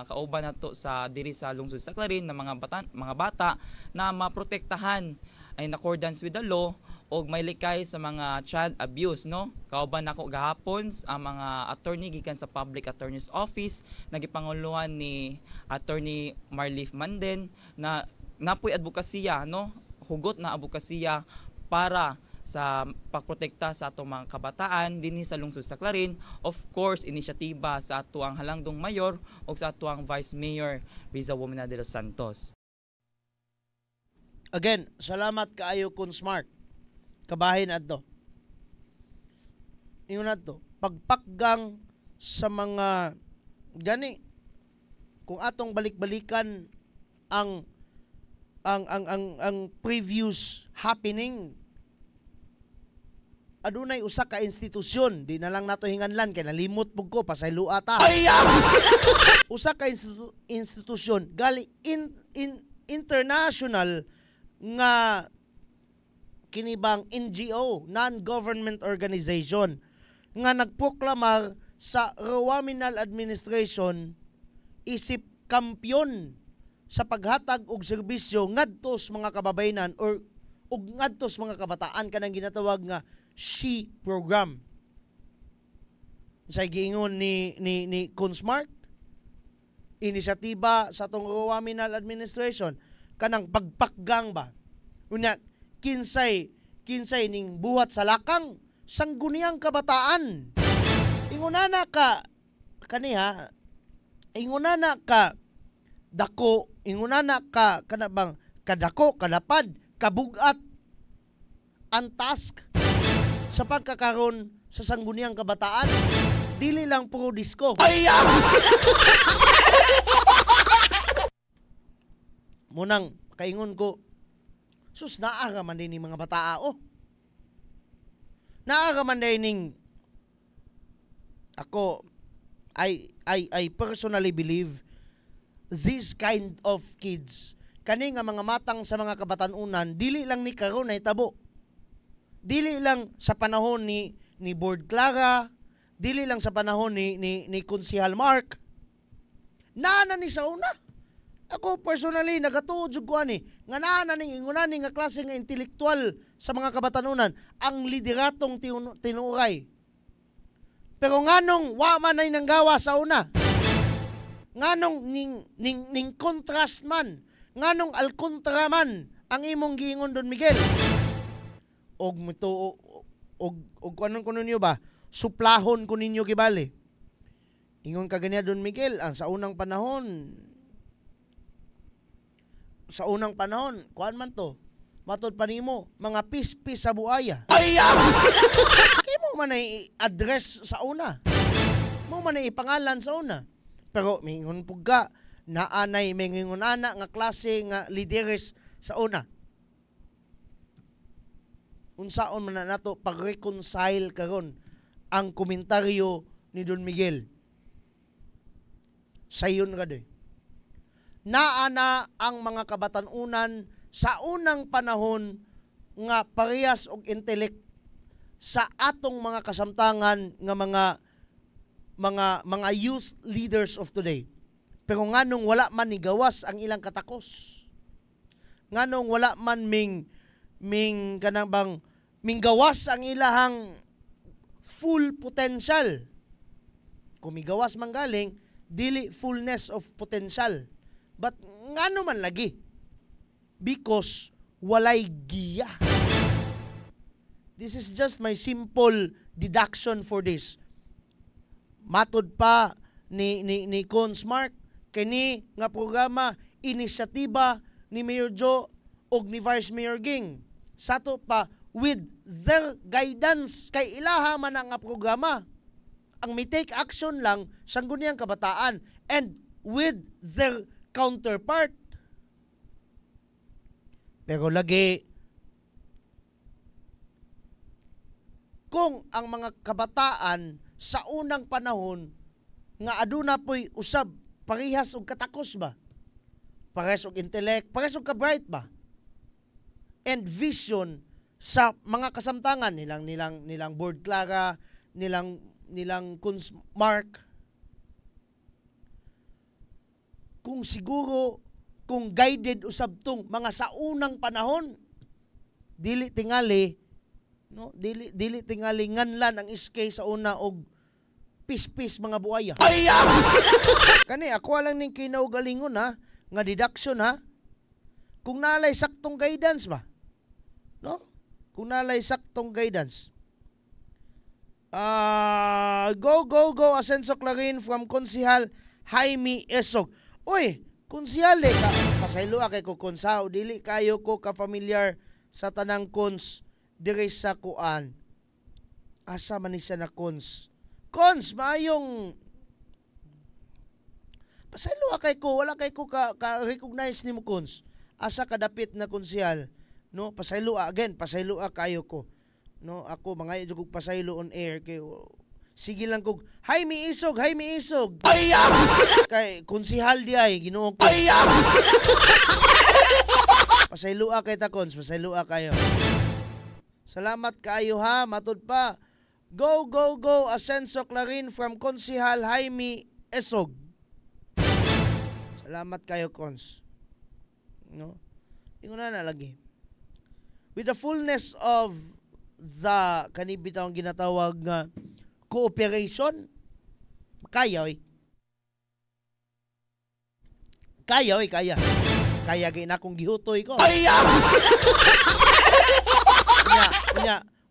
kauban nato sa diri sa lungsod sa Clarin na mga bata na maprotektahan in accordance with the law og may likay sa mga child abuse, no? Kauban nako gahapon ang mga attorney gikan sa Public Attorney's Office nagipanguluhan ni Attorney Marlif Manden na napoy advokasya, no? Hugot na advokasya para sa pagprotekta sa atong mga kabataan dinhi sa lungsod sa Clarin. Of course, inisyatiba sa atuang halangdong mayor o sa atuang Vice Mayor Riza Womena de los Santos. Again, salamat kaayo kun Smart. Kabahin adto. Ingon adto, pagpakgang sa mga gani kung atong balik-balikan ang previous happening, adunay usa ka institusyon, di na lang nato hinganlan kay nalimot pug ko pasaylo ata. Usa ka institusyon gali international nga kinibang NGO, non-government organization nga nagproklamar sa Rawaminal Administration isip kampyon sa paghatag og serbisyo ngadtos mga kababayenan or ug ngadtos mga kabataan kanang ginatawag nga SHE program. Sa giingon ni Consmark, inisyatiba sa atong Rawaminal Administration kanang pagpakgang ba. Unya kinsay ning buhat sa lakang sangguniang kabataan. Ingunana ka kaniha, ingunana ka dako, ingunana ka kanabang kadako, kalapad, kabugat ang task sa pagkakaroon sa sangguniang kabataan. Dili lang puro disco. Munang kaingon ko, sus naara man din mga bataa naara man din ning ako I personally believe this kind of kids kani nga mga matang sa mga kabatanunan dili lang ni karon ay tabo. Dili lang sa panahon ni Board Clara, dili lang sa panahon ni Konsehal Mark. Nana ni sa una. Ako personally nagatuod jud ko ani nga nana ning ingunani nga klase nga intelektual sa mga kabatanunan ang lideratong tinuray. Pero nganong wa man ay nanggawa sa una. Nganong ning contrast man, nganong alkontra man ang imong giingon Don Miguel. Og mito og kanon kuno niyo ba suplahon ko ninyo gibali. Ingon ka ganiya Don Miguel ang sa unang panahon kuan man to matod pa nimo mga pispis sa buaya. Kimo man ay address sa una, mo man ay ipangalan sa una, pero mingon pug ka naanay mingon ana nga klase nga lideres sa una. Unsaon man na nato pag-reconcile karon ang komentaryo ni Don Miguel. Sayon ka doy. Naana ang mga kabatanunan sa unang panahon nga parehas og intelekt sa atong mga kasamtangan nga mga youth leaders of today. Pero nganong wala man ni gawas ang ilang katakos. Nganong wala man ming kanang bang minggawas ang ilahang full potential. Kung migawas man galing, dili fullness of potential. But ngano man lagi? Because walay giya. This is just my simple deduction for this. Matod pa ni Consmark, kini nga programa, inisyatiba ni Mayor Joe og ni Vice Mayor Ging. Sato pa, with their guidance kay ilaha man nga programa. ang may take action lang sangguniang kabataan and with their counterpart. Pero lagi, kung ang mga kabataan sa unang panahon nga aduna po'y usab parehas og katakos ba? Parehas og intellect, parehas og ka-bright ba? And vision sa mga kasamtangan nilang Board Clara, nilang Kunstmark. Kung siguro kung guided usab tong mga sa unang panahon, dili tingali nganlan ang iskay sa una og pis-pis mga buaya. Kani ako lang ning kinaugalingon ha, nga deduction ha. Kung nalay saktong guidance ba? No? Kung nalay saktong guidance. Go Asenso Clarin from Konsihal Jaime Esog. Uy, konsihale ka pasaylo kay ko konsao dili kayo ko ka familiar sa tanang kons dire sa kuan. Asa man ni siya na kons? Cons, maayong pasaylo kay ko, wala kay ko ka-recognize ni mo cons. Asa kadapit na konsihal, no? Pasaylo again, pasaylo kayo ko. No, ako mga jugog pasaylo on air kay sige lang kog Jaime Isog. Kay konsihal di ay Ginoo ko. Pasaylo kay ta cons, pasaylo kayo. Salamat kayo ha, matud pa. Go Asenso Clarin from Konsihal Jaime Esog. Salamat kayo cons. No? Ingon na lagi. With the fullness of the kanibitang ginatawag nga cooperation, kaya gina akong gihutoy ko.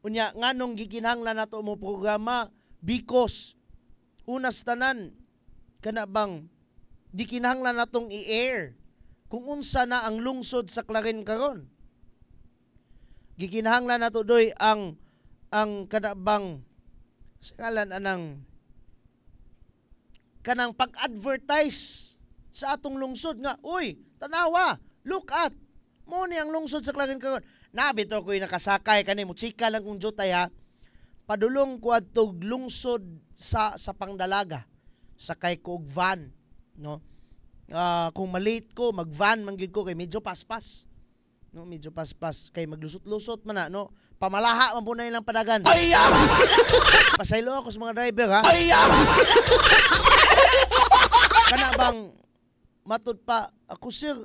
Unya nganong gikinahanglan nato mo programa because unas tanan kana bang di kinahanglan natong i-air kung unsa na ang lungsod sa Clarin karon. Gikinahanglan nato doy ang kana bang sakalan anang kanang pag-advertise sa atong lungsod nga, uy, tanawa, look at mo ni ang lungsod sa Clarin karon. Nabito ko'y nakasakay kani mo chika lang kung jutay ha. Padulong ko adtog lungsod sa Pangdalaga. Sakay ko og van, no? Kung malate ko, mag-van man gyud ko kay medyo paspas. No, medyo paspas kay maglusot-lusot man na, no? Pamalaha man po na ilang padagan. Pasaylo ako sa mga driver ha. Kana bang matud pa ako sir,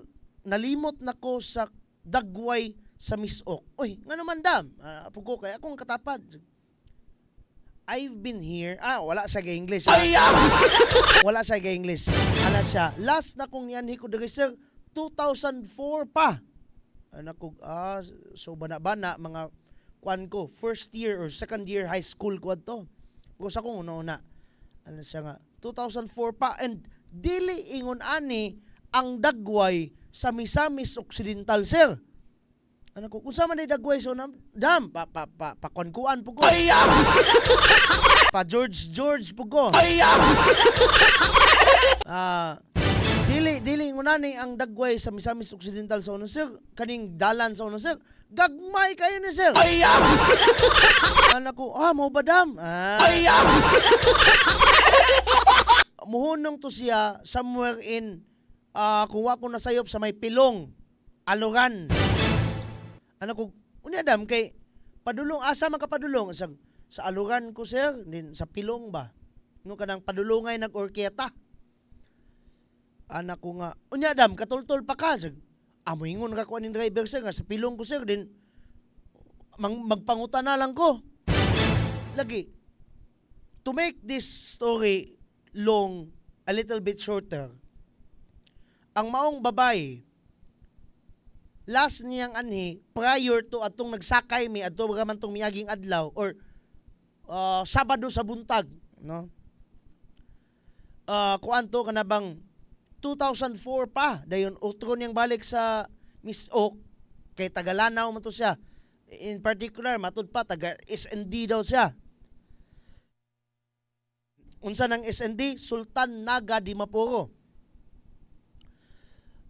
nalimot nako sa dagway sa Misok. Uy, nga naman dam. Pugo kay akong katapad. I've been here. Wala sa English. Wala sa English. Ana siya. Last na kong niyan ko diri sir 2004 pa. Anak ko so bana-bana mga kuan ko first year or second year high school ko adto. Because ako una. Ano siya nga 2004 pa and dili ingon ani ang dagway sa Misamis Occidental sir. Ano ko, kung saan man dagway so dam, pakuan-kuan po ko. Pa George po ko. Dili ngunani ang dagway sa Misamis Occidental sa uno sir, kaning dalan sa uno sir, gagmay kayo ni sir. Ano ko, mo ba dam? Muhunong to siya somewhere in, kuha ko na sayop sa may Pilong, Aluran. Ano ko, unyadam kay padulong asa makapadulong sa Aluran ko sir, din sa Pilong ba. No kanang padulongay nag-orketa. Anak ko nga, unyadam katultol pa ka sir. Moingon ka ko aning driver sir nga sa Pilong ko sir din magpangutan na lang ko. Lagi to make this story long a little bit shorter. Ang maong babay last niyang anhi prior to atong nagsakay mi adto man tong miaging adlaw or Sabado sa buntag, no? Kuanto kana bang 2004 pa dayon utro niyang balik sa Misok kay Tagalanaw man to siya. In particular matud pa taga SND daw siya. unsa ng SND, Sultan Naga Dimapuro.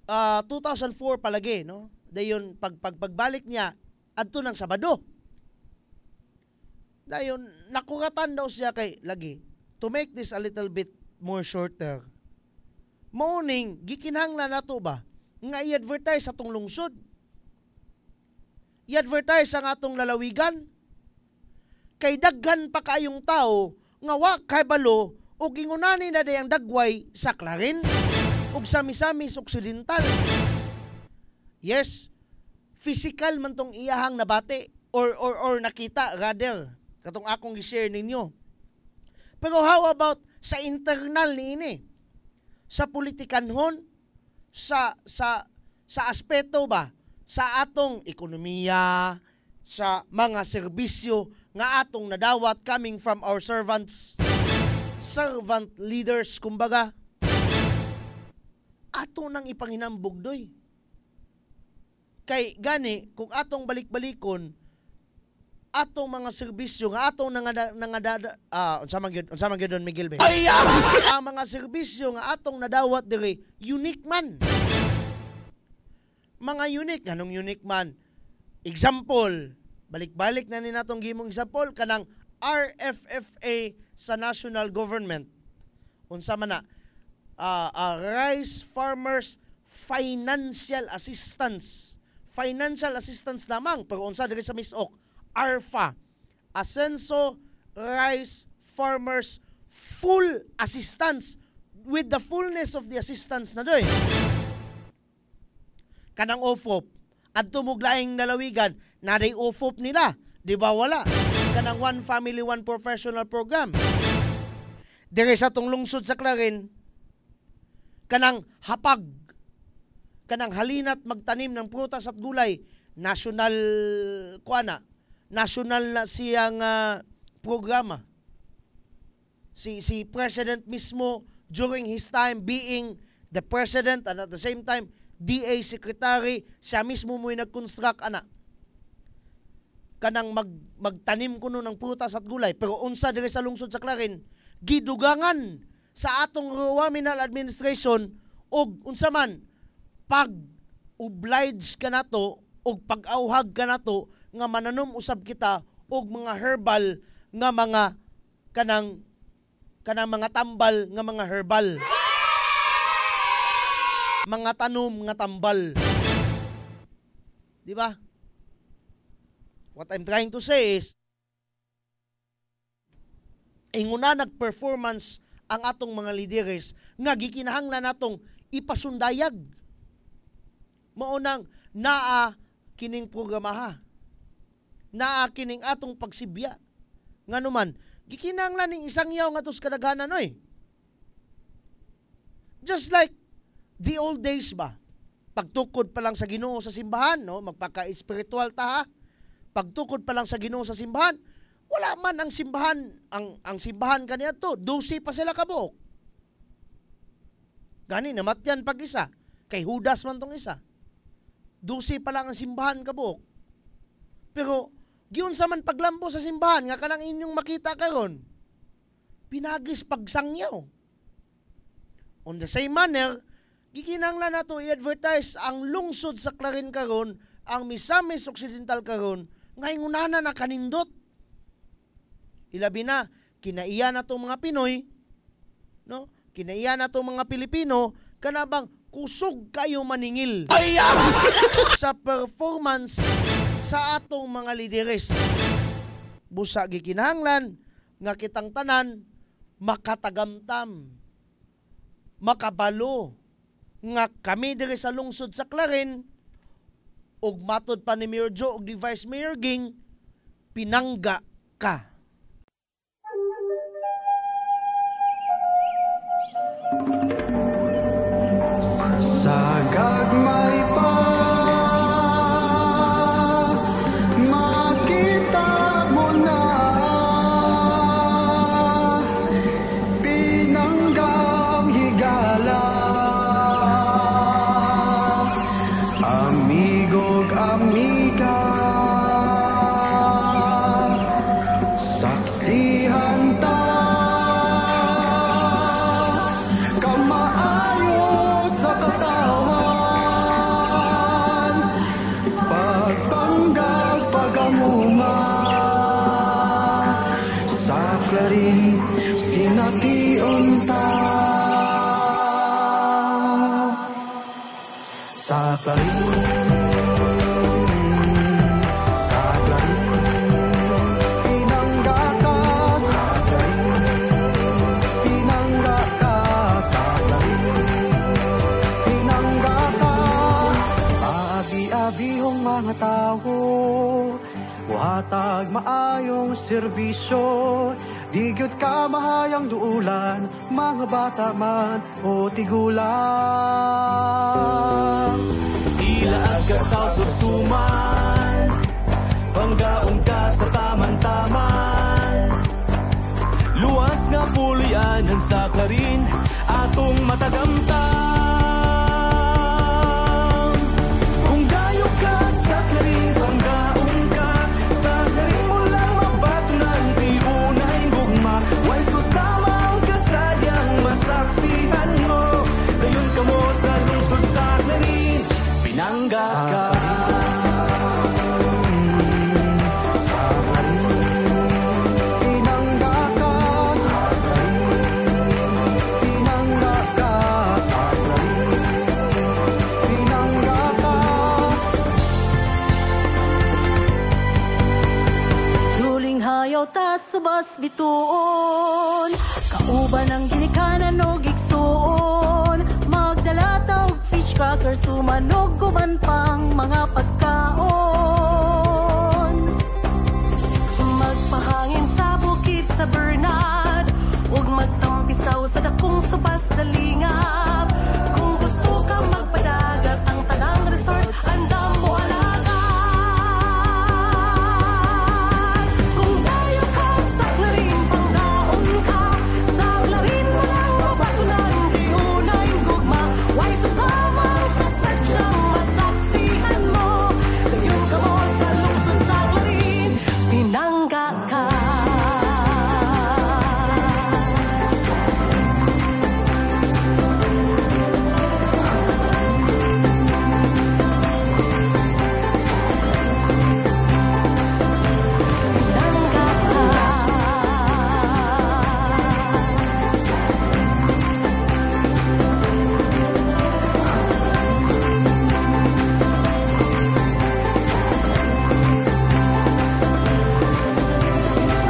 2004 palagi, no? Dayon pagbalik niya adto ng Sabado. Dayon nakuratan daw siya kay lagi. To make this a little bit more shorter. Morning, gikinahanglan nato ba nga i-advertise atong lungsod? I-advertise ang atong lalawigan? Kay daghan pa kayong tao nga wa kay balo ug ingunani na dayang dagway sa Clarin ug sa Misamis Occidental. Yes, physical man tong iyahang nabati or nakita rather katong akong i-share ninyo. Pero how about sa internal niini? Sa politikanhon, sa aspeto ba sa atong ekonomiya, sa mga serbisyo nga atong nadawat coming from our servant leaders, kumbaga, ato nang ipanginambog doy. Kay gani, kung atong balik-balikon, atong mga serbisyo nga atong unsa man gyud don Miguel ba? Ang mga serbisyo nga atong nadawat diri unique man. Mga unique, anong unique man? Example, balik-balik na ni natong gimong example kanang RFFA sa national government. Unsa man na? Rice Farmers Financial Assistance. Financial assistance lamang, pero unsa diri sa Misok? ARFA, Asenso Rice Farmers Full Assistance, with the fullness of the assistance na doy. Kanang OFOP, adto muglaing nalawigan, naday OFOP nila, di ba wala? Kanang One Family, One Professional Program. Diri sa tong lungsod sa Clarin, kanang hapag, kanang halina't magtanim ng prutas at gulay, national na siyang programa. Si President mismo during his time being the President and at the same time DA Secretary, siya mismo mo'y nag-construct kanang magtanim kuno ng prutas at gulay. Pero unsa diri sa lungsod sa Clarin, gidugangan sa atong Ruwaminal Administration og unsa man pag-oblige ka nato og pag-auhag ka nato nga mananom usab kita og mga herbal nga mga kanang mga tambal nga mga herbal. Mga tanom nga tambal. Di ba? What I'm trying to say is inguna nag-performance ang atong mga leaders nga gikinahanglan natong ipasundayag. Mao nang naa kining programaha. Naa kining atong pagsibya. Nganuman, gikinahanglan ning isang yaw nga tos kadaghanan oy. Just like the old days ba? Pagtukod pa lang sa Ginoo sa simbahan, no? Magpaka-espiritual ta ha. Pagtukod pa lang sa Ginoo sa simbahan, wala man ang simbahan, ang simbahan kaniya to, 12 pa sila kabuok. Gani namatyan pag isa, kay Judas man tong isa. 12 pa lang ang simbahan kabuok. Pero giun sa man paglambo sa simbahan nga kanang inyong makita karon, pinagis pagsangyaw. On the same manner, gikinahanglan nato i-advertise ang lungsod sa Clarin karon, ang Misamis Occidental karon, nga inguna na kanindot. Ilabi na, kinaiya na itong mga Pinoy, no? Kinaiya na itong mga Pilipino, kanabang kusog kayo maningil sa performance sa atong mga lideres. Busa gikinahanglan nga kitang tanan makatagamtam, makabalo, nga kami diri sa lungsod sa Clarin, ug matod pa ni Mayor Joe ug ni Vice Mayor Ging, pinangga ka. Sa gagmay pa makita mo na pinanggang higala, amigo'g amiga clarin sination ta. Sa clarin, sa clarin, pinangga ka. Sa clarin, pinangga ka. Sa clarin, pinangga ka. Aabi-abihong mga tao, buhatag maayong serbisyo. Di gyud ka mahayang duulan, mga bata man o tigulang. Tila agad tao subsuman, panggaon ka sa taman-taman. Luwas nga pulianan sa clarin, atong matagamtam. Kung dayo ka sa clarin, panggaon ka sa clarin mo lang mapatunan. Di unay gugma, way susamang kasadyang masaksihan mo. Dayon ka mo sa lungsod sa clarin, pinangga ka. Sa clarin, pinangga ka. Sa clarin, pinangga ka. Sa clarin, pinangga ka. Duling hayaw ta subas bituon, kauban ang ginikanan o gigsuon. Magdala ta og fish cracker, sumanog guban pang mga pagkaon. Magpahangin sa bukid sa Bernard, ug magtampisaw sa dakong subas dalingap. Kung gusto ka magpadagat, ang tanang resource andam mo alagaan. Kung dayo ka sa clarin, panggaon ka. Sa clarin mo lang mabatunan, di unay gugma. Way susamang kasadyang masaksihan mo. Dayon ka mo sa lungsod sa clarin, pinangga ka.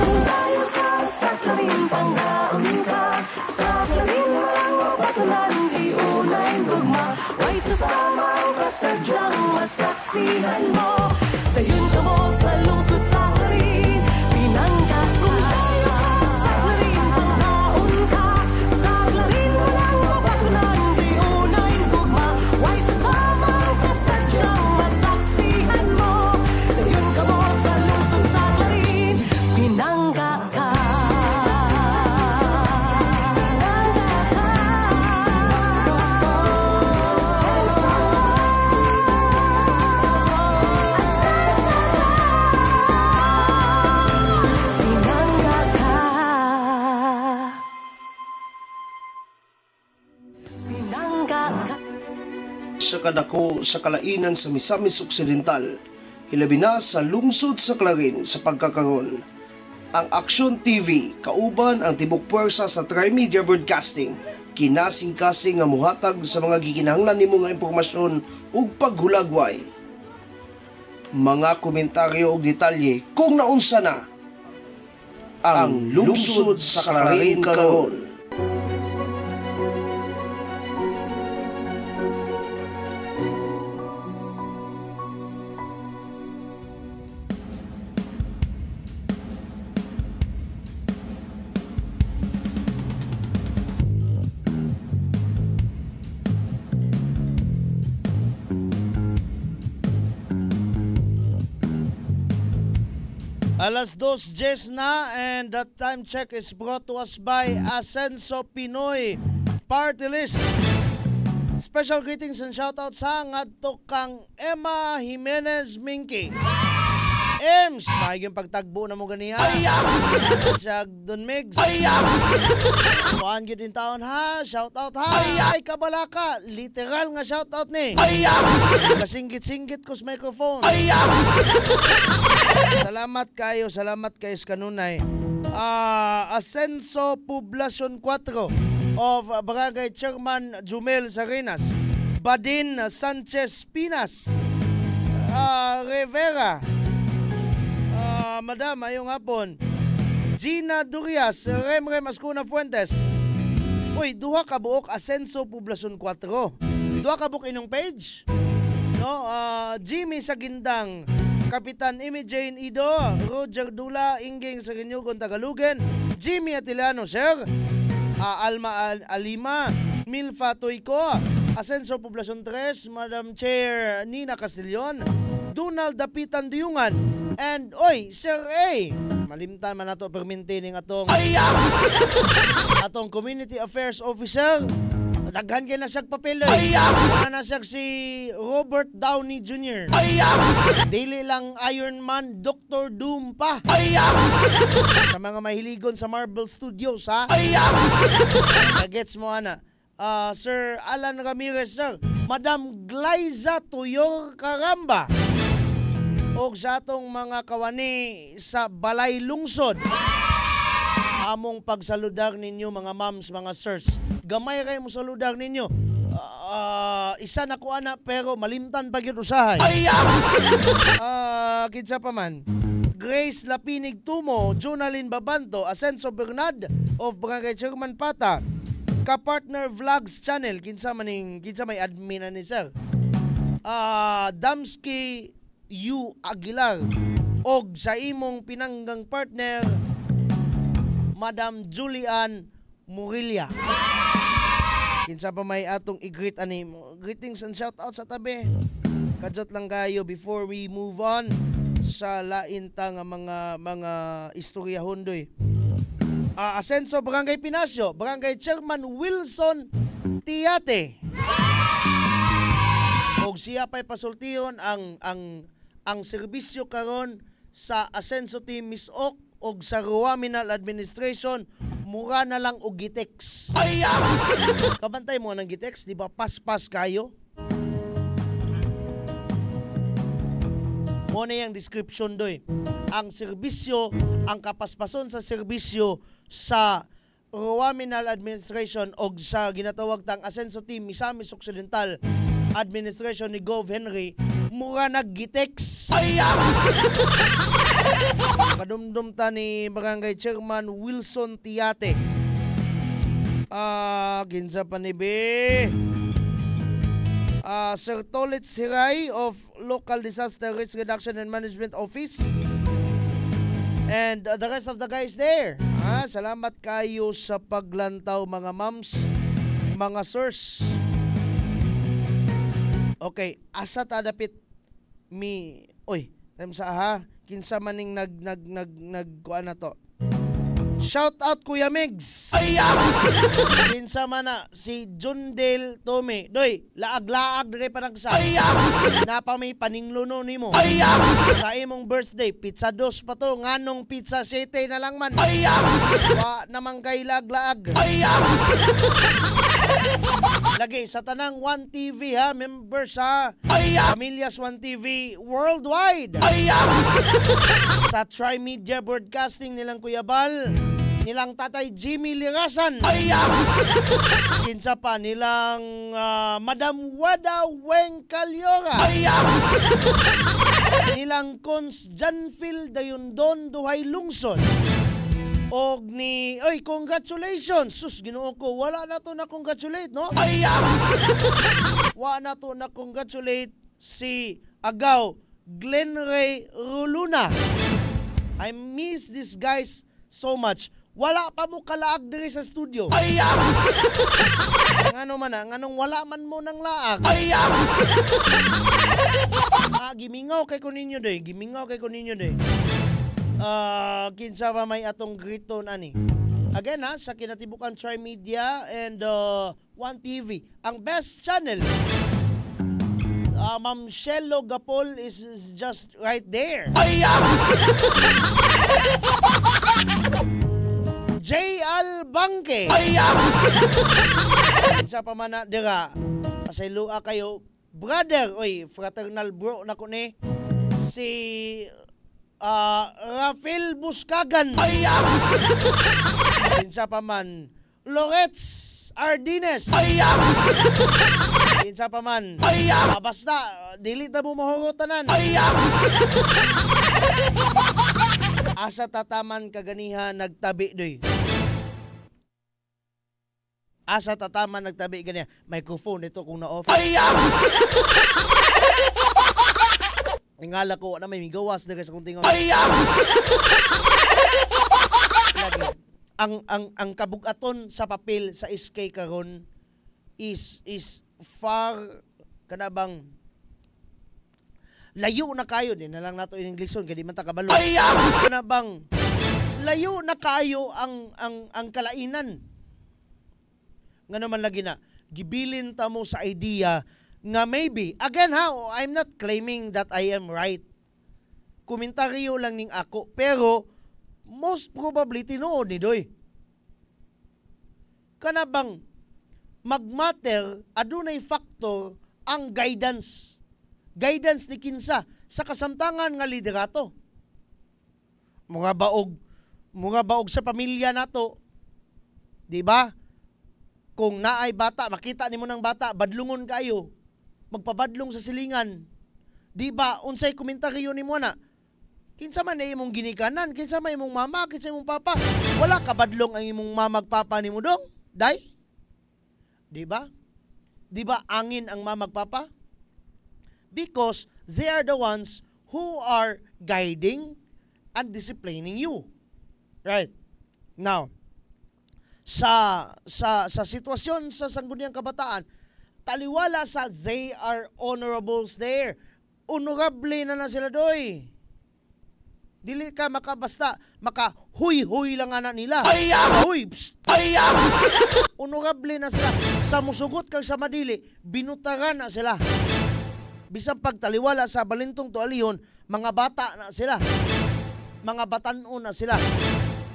Kung dayo ka sa clarin, panggaon ka. Sa clarin mo lang mabatunan, di unay gugma. Way susamang kasadyang masaksihan mo. Dayon ka mo sa lungsod sa clarin, pinangga. Kung dayo ka sa clarin, panggaon ka. Sa clarin mo lang mabatunan, di unay gugma. Way susamang kasadyang masaksihan mo. Dayon ka mo sa lungsod sa clarin, pinangga ka. Pinangga ka. Pinangga ka. Sa kadako sa kalainan sa Misamis Occidental, hilabi na sa lungsod sa Clarin sa pagkakangon. Ang Aksyon TV, kauban ang tibok puwersa sa Trimedia Broadcasting, kinasing-kasing nga muhatag sa mga gikinahanglan nimo nga impormasyon ug paghulagway. Mga komentaryo ug detalye kung naunsa na ang lungsod sa Clarin karon. Alas 2:10 na, and that time check is brought to us by Asenso Pinoy Party List. Special greetings and shoutout sa ngadto kang Emma Jimenez Minky. Ems, maayong pagtagbo na mo ganiya. Siya Don Migs. Kuhaan yun din taon ha. Shoutout ha. Ay kabalaka. Literal nga shoutout ni. Kasinggit-singgit ko sa microphone. Salamat kayo sa kanunay. Ascenso Poblacion 4 of Barangay Chairman Jumel Sarinas, Badin Sanchez Pinas, Rivera, Madam, ayong hapon, Gina Durias, Remrem Ascuna Fuentes. Uy, duha ka buok Ascenso Poblacion 4. Duha ka buok inong page. No, Jimmy Sagindang, Kapitan Amy Jane Ido, Roger Dula, Inging sa Ginyugon Tagalugen, Jimmy Atiliano, Sir, Alma Alima, Milfa Toyko, Ascenso Poblacion 3, Madam Chair Nina Castillon, Donald Dapitan Diyungan, and oy, Sir A. Malimtan man nato per maintaining atong Community Affairs Officer. Daghan kay na siyang papel. Na siya si Robert Downey Jr. Dili lang Iron Man, Dr. Doom pa. Sa mga mahiligon sa Marvel Studios, ha? Gets mo, ana. Sir Alan Ramirez, sir. Madam Glyza Tuyor Caramba. O sa atong mga kawani sa Balay Lungsod. Among pagsaludar ninyo mga moms, mga sirs. Gamay kayo mo saludar ninyo. Isa na ko ana pero malimtan pa gyud usahay. Kinsa pa man. Grace Lapinig Tumo, Jonalyn Babanto, Ascenso Bernard of Barangay Chairman Pata. Ka-partner Vlogs Channel, kinsa may admin ni sir. Damski U Aguilar og sa imong pinanggang partner Madam Julian Murilla. Kinsa pa may atong i-greet ani mo. Greetings and shout out sa tabi. Kadjot lang kayo before we move on sa lain ta nga mga istorya hondoy. Ascenso Barangay Pinasyo, Barangay Chairman Wilson Tiate. Og siya pa'y pasultihon ang serbisyo karon sa Ascenso Team Miss Ok og sa Ruaminal Administration, mura na lang og Gitex. Kabantay mo ng Gitex, di ba pas-pas kayo? Mo na yung description doy. Ang serbisyo, ang kapaspason sa serbisyo sa Ruaminal Administration og sa ginatawag tang Ascenso Team Misamis Occidental Administration ni Gov Henry, mura na Gitex. Kadumdum ta ni Barangay Chairman Wilson Tiate. Ginsa pa ni be. Sir Tolit Siray of Local Disaster Risk Reduction and Management Office. And the rest of the guys there. Salamat kayo sa paglantaw mga moms, mga sirs. Okay, asa ta dapit mi. Oy, time sa ha. Kinsa maning kuan na to. Shout out Kuya Migs. Kinsa man na si Jundel Tome. Doy, laag-laag dire panagsa. Napa may paningluno nimo. Sa imong birthday, pizza 2 pa to, nganong pizza 7 na lang man. Wa namang kay laag-laag. Lagi sa tanang 1TV ha, members ha. Pamilyas 1TV worldwide. Sa Trimedia Broadcasting nilang Kuya Bal, nilang Tatay Jimmy Lirasan. Kinsa pa nilang Madam Wada Weng Calyora. Nilang Cons Janfil Dayundon Duhay Lungsod. Og ni, oy, congratulations. Sus, Ginoo ko, wala na to na congratulate, no? Wala na to na congratulate si Agaw Glenray Ruluna. I miss these guys so much. Wala pa mo kalaag diri sa studio. Ngano man na, nganong wala man mo nang laag. Gimingaw kay ko ninyo day, gimingaw kay ko ninyo day. Kinsa pa may atong griton ani. Again ha, sa kinatibukan Trimedia and 1TV, ang best channel. Ma'am Shelo Gapol is just right there. J. Albangke. Kinsa pa man na dira. Pasayloa kayo, brother, oy, fraternal bro na ko ni si Rafael Buscagan. Kinsa pa man, Loretz Ardines. Kinsa pa man, basta dili ta mo mahurutanan. Asa tataman kaganiha nagtabi doy. Asa tataman nagtabi ganiha. Microphone ito kung na-off. Ingala ko na may migawas na sa kuntingon. Ang kabugaton sa papel sa SK karon is far kanabang layo na kayo din na lang nato in Englishon kay di man ta kabalo. Kanabang layo na kayo ang kalainan. Nga naman lagi na gibilin ta mo sa idea nga maybe again I'm not claiming that I am right. Komentaryo lang ning ako pero most probably tinuod ni doy. Kanabang magmatter adunay factor ang guidance ni kinsa sa kasamtangan nga liderato. Mga baog sa pamilya nato, di ba? Kung naay bata, makita nimo ng bata, badlungon kayo, magpabadlong sa silingan. Di ba? Unsay komentaryo nimo na? Kinsa man ay imong ginikanan, kinsa man imong mama, kinsa imong papa. Wala ka badlong ang imong mamag papa nimo dong? Day? Di ba? Di ba angin ang mamag papa? Because they are the ones who are guiding and disciplining you. Right? Now, sa sitwasyon sa sangguniang kabataan, taliwala sa they are honorables there. Honorable na sila doy. Dili ka makabasta, huy-huy lang nga na nila. Huy! Honorable na sila. Sa musugot kang sa madili, binutaran na sila. Bisang pagtaliwala sa balintong tualihon, mga bata na sila. Mga batanon na sila.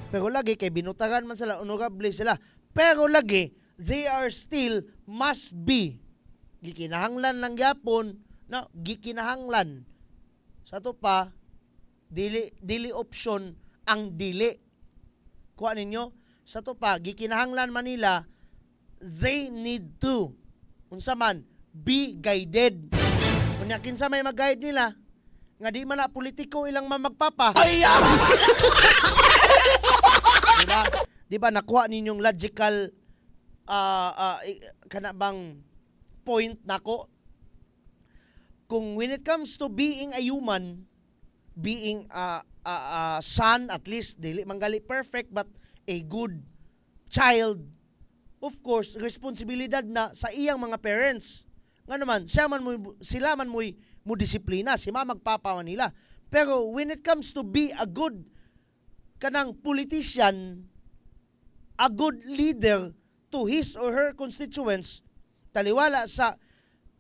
Pero lagi kay binutaran man sila, honorable sila. Pero lagi, they are still must be. Gikinahanglan lang yapon, no? Gikinahanglan. Sa to pa, dili option ang dili. Kuha ninyo, sa to pa, gikinahanglan Manila, they need to, unsa man, be guided. Kung kinsa may mag-guide nila, nga di man na politiko ilang mamagpapa. Diba? Diba nakuha ninyong logical kanabang point nako? Kung when it comes to being a human, being a son, at least dili manggali perfect but a good child, of course responsibilidad na sa iyang mga parents. Nga naman sila man mo disiplina, si magpapa nila. Pero when it comes to be a good kanang politician, a good leader to his or her constituents, taliwala sa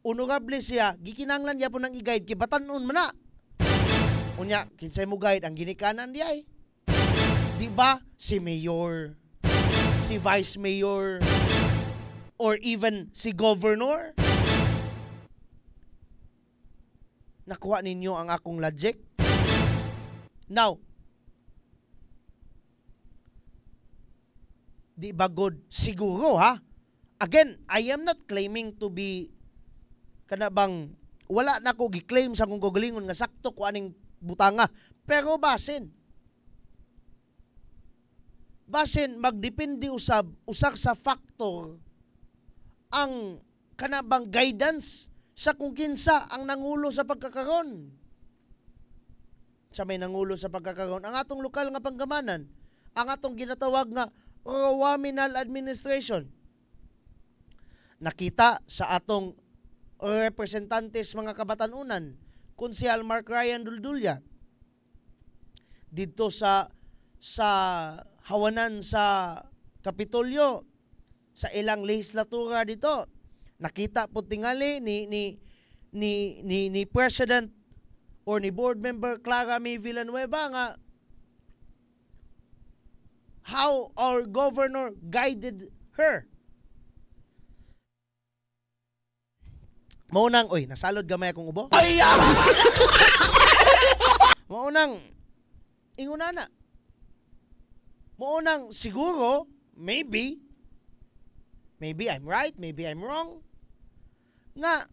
honorable siya, gikinanglan niya po ng i-guide, kibatanon man na. Unya, kinsay mo guide, ang ginikanan di ay. Di ba? Si mayor, si vice mayor, or even si governor. Nakuha ninyo ang akong logic? Now, di ba good? Siguro ha? Again, I am not claiming to be kanabang wala na ko gi-claim sa kung gugalingon nga sakto ko aning butanga. Pero basin magdepende usag sa factor ang kanabang guidance sa kung kinsa ang nangulo sa pagkakaroon. Sa may nangulo sa pagkakaroon, ang atong lokal nga panggamanan, ang atong ginatawag nga Rawaminal Administration. Nakita sa atong representantes mga kabatanunan, Konsehal Mark Ryan Duldulya, dito sa hawanan sa Kapitolyo, sa ilang legislatura dito. Nakita po tingali ni President or ni Board Member Clara May Villanueva nga how our governor guided her. Maunang, nasalod gamay akong ubo. Maunang, ingunana. Moonang siguro, maybe I'm right, maybe I'm wrong, nga,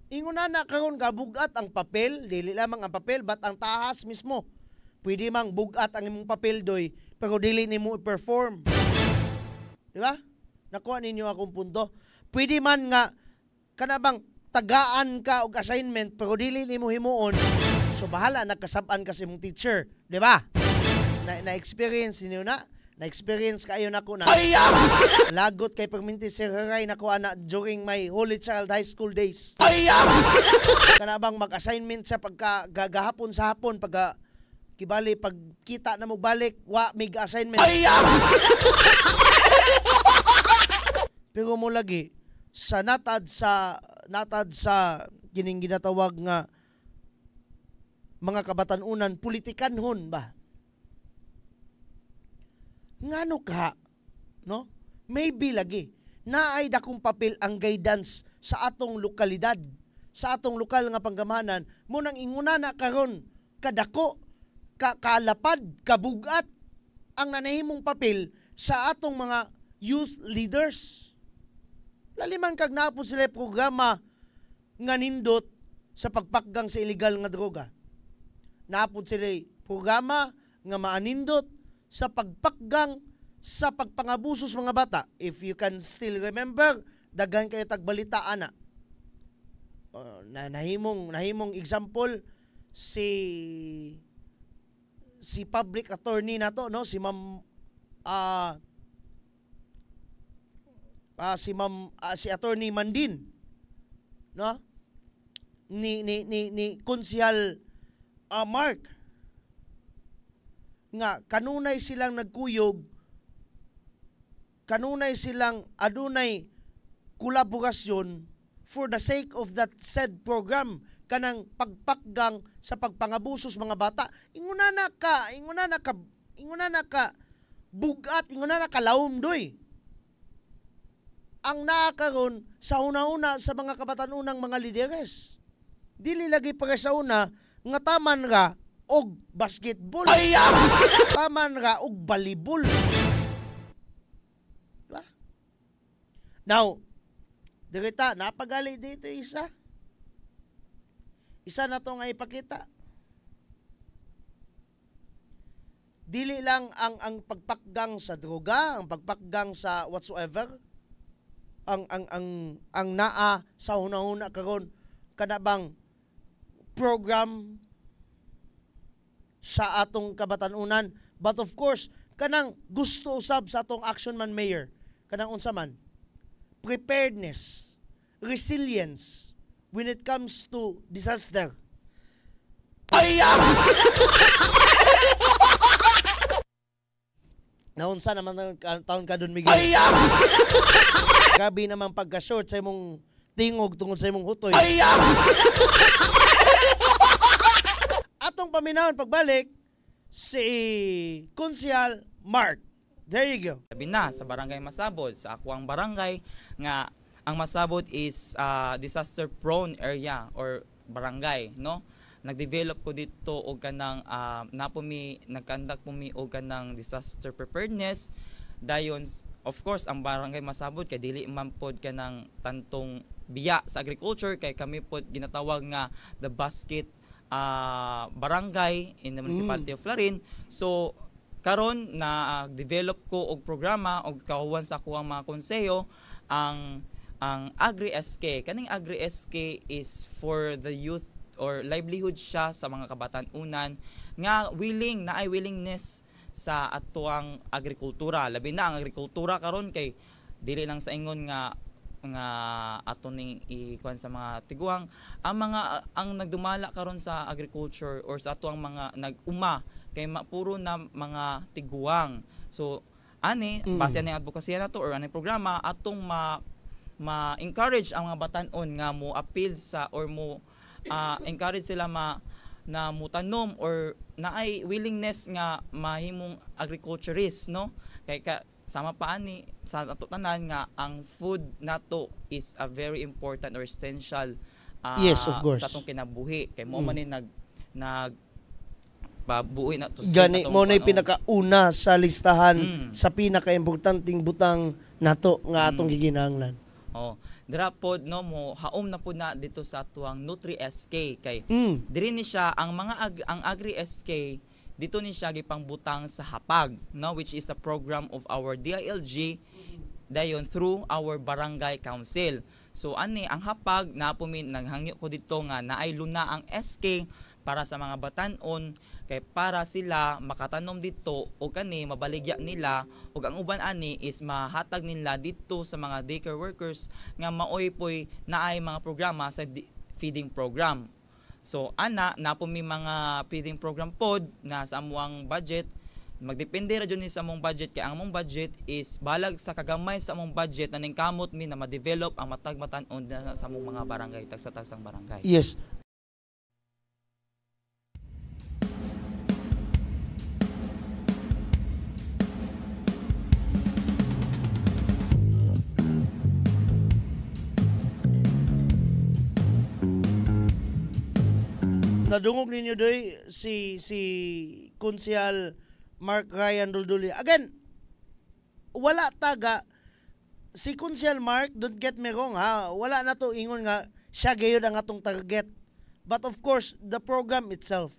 ingunana karon ka bugat ang papel, dili lamang ang papel, but ang tahas mismo. Pwede mang bugat ang imong papel doy, pero dili nimo i-perform. Di ba? Nakuha ninyo akong punto. Pwede man nga, kanabang tagaan ka og assignment, pero dili nimo himuon, so bahala, nagkasabaan ka sa imong teacher. Di ba? Na-experience niyo na? Na-experience kayo na ko na lagot kay perminti Sir Haray na ko ana during my Holy Child High School days. Kanabang mag-assignment sa pagkagahapon sa hapon pag kibali pag kita na mo balik wa mig assignment. Pero mo lagi sa natad sa kining ginatawag nga mga kabatanunan politikanhon ba? Ngano ka, no? Maybe lagi naay dakong papel ang guidance sa atong lokalidad, sa atong lokal nga panggamahanan, mo nang inguna na karon kadako, kalapad, kabugat ang nanahimong papel sa atong mga youth leaders. Laliman kag naapod sila programa nga nindot sa pagpakgang sa illegal nga droga. Naapod sila programa nga maanindot sa pagpakgang sa pagpangabusos mga bata. If you can still remember, daghan kayo tagbalita ana. Nahimong example si public attorney nato, no, si Ma'am si Attorney Mandin, no, ni Konsehal Mark, nga kanunay silang nagkuyog, kanunay silang adunay kolaborasyon for the sake of that said program, kanang pagpakgang sa pagpangabusos mga bata. Inguna na ka bugat, inguna na ka laumdoy. Ang naakaron sa una-una sa mga kabatanunang mga lideres. Dili lagi para sa una nga taman nga og basketball. Taman nga og volleyball. Diba? Now, dirita, napagali dito isa. Isa na to nga ipakita. Dili lang ang pagpakgang sa droga, ang pagpakgang sa whatsoever, ang naa sa una-una karon kanabang program sa atong kabatanunan, but of course kanang gusto usab sa atong action man mayor, kanang unsa man preparedness, resilience when it comes to disaster. Naunsa naman taon ka dun, Miguel? Grabe naman pagka-short sa imong tingog tungod sa imong hutoy. Atong paminahon pagbalik si Konsehal Mark. There you go. Sabi na sa Barangay Masabod, sa akwang barangay nga ang Masabod is disaster prone area or barangay, no? Nag-develop ko dito og kanang nagkandak pumi og kanang disaster preparedness. Dayon of course ang Barangay Masabod kay dili man pod kanang tantong biya sa agriculture, kay kami pod ginatawag nga the basket barangay in the municipality of Larin. So karon na develop ko og programa og kahuwan sa ako ang mga konseyo ang Agri-SK. Kaning Agri-SK is for the youth or livelihood siya sa mga kabatanunan nga naay willingness sa atuang agrikultura. Labi na ang agrikultura karon kay dili lang sa ingon nga ato ning ikuan sa mga tiguang ang nagdumala karon sa agriculture or sa atuang mga nag-uma kay puro na mga tiguang. So base ani advokasya nato or ani programa atong ma-encourage ang mga batanon nga mo appeal sa or mo encourage sila na mutanom or naay willingness nga mahimong agriculturist, no? Kay sama pa ani sa ato tanan nga ang food nato is a very important or essential yes, of course, sa atong kinabuhi kay mo man ni pabuhi na to Gani mo na pinakauna sa listahan sa pinakaimportanteng butang nato nga atong giginahanglan. Oh, dira pod no mo haom na pod na dito sa tuang Nutri SK kay diri ni siya ang mga ang Agri SK dito ni siya gipangbutang sa hapag, no, which is a program of our DILG dayon through our barangay council. So ani ang hapag na po min naghangyo ko dito nga naay luna ang SK para sa mga batan-on kay para sila makatanom dito o kani mabaligya nila ug ang uban ani is mahatag nila dito sa mga daycare workers nga maoy poy naay mga programa sa feeding program. So ana na po may mga feeding program pod nga sa amuang budget magdepende ra jud ni sa among budget kay ang among budget is balag sa kagamay sa among budget na ningkamot mi na ma-develop ang matag matan-on sa among mga barangay tagsa-tagsang barangay. Yes. Nadungog ninyo doy si Konsehal Mark Ryan Dulduli. Again, wala taga si Konsehal Mark, don't get me wrong ha. Wala na to ingon nga siya gayud ang atong target. But of course, the program itself.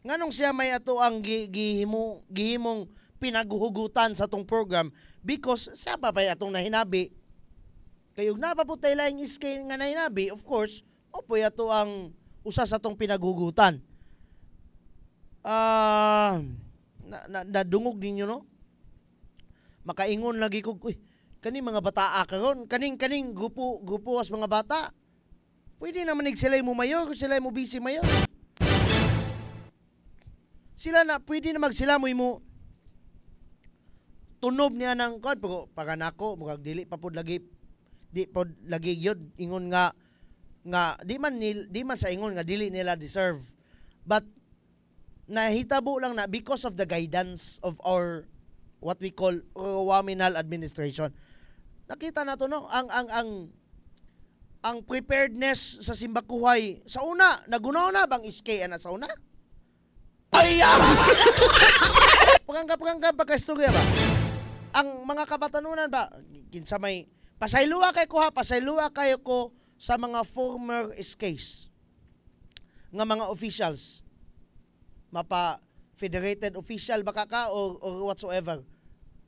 Nganong siya may ato ang gihimong pinaguhugutan sa atong program because siya pa pay atong nahinabi. Kayog na pa po tayo laing iskay nga nahinabi, of course, opoy ato ang usa sa atong pinaguhugutan. Nadungog ninyo no? Makaingon lagi ko, uy, kani mga bataa karon, kaning grupo as mga bata. Pwede naman sila'y mo mayor, sila'y mo busy mayor. Sila na pwede na magsila mo tunob niya ng kon pero para nako murag dili pa pod lagi yun ingon nga di man sa ingon nga dili nila deserve, but nahitabo lang na because of the guidance of our what we call Waminal administration. Nakita na to no ang preparedness sa Simbakuhay sa una nagunaw na bang SK ana sa una pagangga pagkasturya ba ang mga kabatanunan ba kinsa may pasayloa kayo ko sa mga former SKs nga mga officials mapa federated official baka ka or whatsoever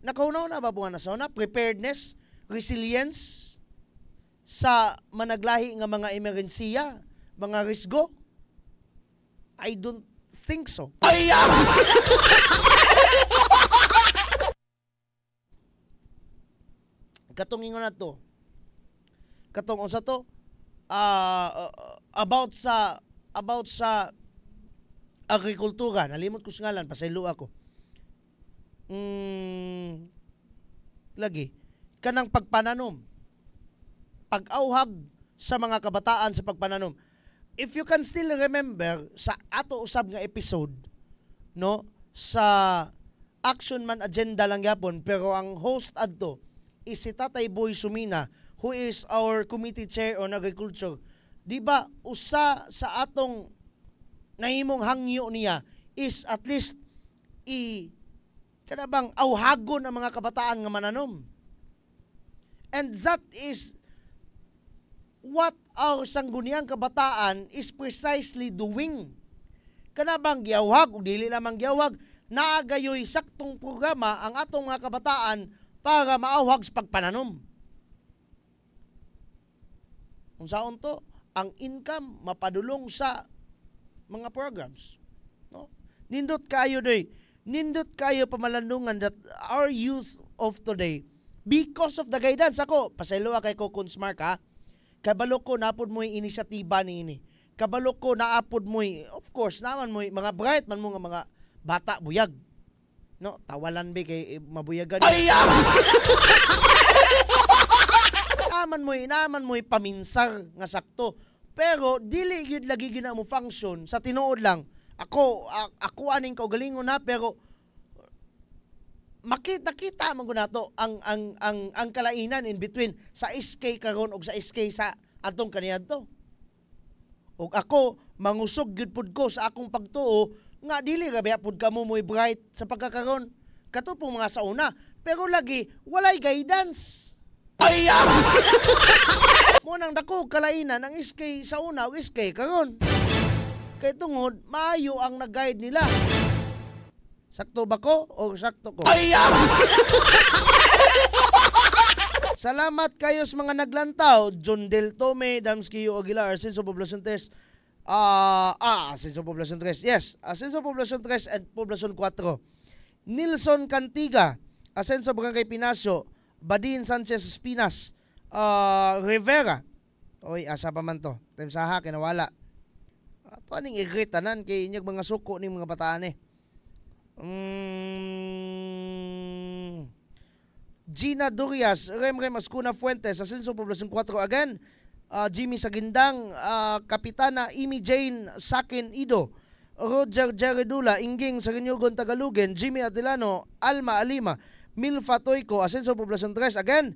nakaunaw na ba buwan na sa una preparedness resilience sa managlahi nga mga emerhensiya mga risgo. I don't think so. Katong ingon na to katong unsa to about sa agrikultura, nalimot ko sa ngalan, pasaylo ako. Lagi, kanang pagpananom, pag-auhag sa mga kabataan sa pagpananom. If you can still remember, sa ato usab nga episode, no, sa Action Man Agenda lang yapon, pero ang host adto is si Tatay Boy Sumina, who is our committee chair on agriculture. Di ba, usa sa atong nahimong hangyo niya is at least kanabang awhagon ang mga kabataan nga mananom. And that is what our sangguniang kabataan is precisely doing. Kanabang giawhag o dili lamang giawhag, naagayoy saktong programa ang atong mga kabataan para maawhag sa pagpananom. Unsaon to? Ang income mapadulong sa mga programs, no? Nindot kayo pamalandungan that our youth of today, because of the guidance ako, pasaylo kay ko Kunsmark ha, kabalo ko naapod mo yung inisyatiba ni ini, kabalo ko naapod mo of course naman mo mga bright man mo nga mga bata buyag, no, tawalan ba kay mabuyagan naman mo paminsar nga sakto. Pero dili gyud lagi gina mo function sa tinuod lang. Ako aning kaugalingon na pero makita man gud nato ang kalainan in between sa SK karon og sa SK sa atong kaniadto. Og ako mangusog gyud pud ko sa akong pagtuo nga dili ra pud kamo mo'y bright sa pagkakaron. Kato po mga sauna, pero lagi walay guidance. Mo nang dako kalainan ang SK sauna o SK karon. Kay tungod maayo ang nag-guide nila. Sakto ba ko o sakto ko? Salamat kayo sa mga naglantaw. John Del Tome, Damskio Aguilar, Ascenso Poblacion 3. Ascenso Poblacion 3. Yes, Ascenso Poblacion 3 and Poblacion 4. Nilson Cantiga, Ascenso Barangay Pinasyo, Badin Sanchez Espinas, Rivera. Oy, asa pa man to. Temsaha kinawala. Ato aning igritanan kay inyag mga suko ni mga bataan eh. Gina Durias, Remrem Ascuna Fuentes, Ascenso Poblacion 4 again. Jimmy Sagindang, Kapitana Amy Jane Sakin Ido, Roger Jaredula, Ingging Sarinyugon Tagalugen, Jimmy Atilano, Alma Alima, Milfa Toyko, Ascenso Poblacion 3 again.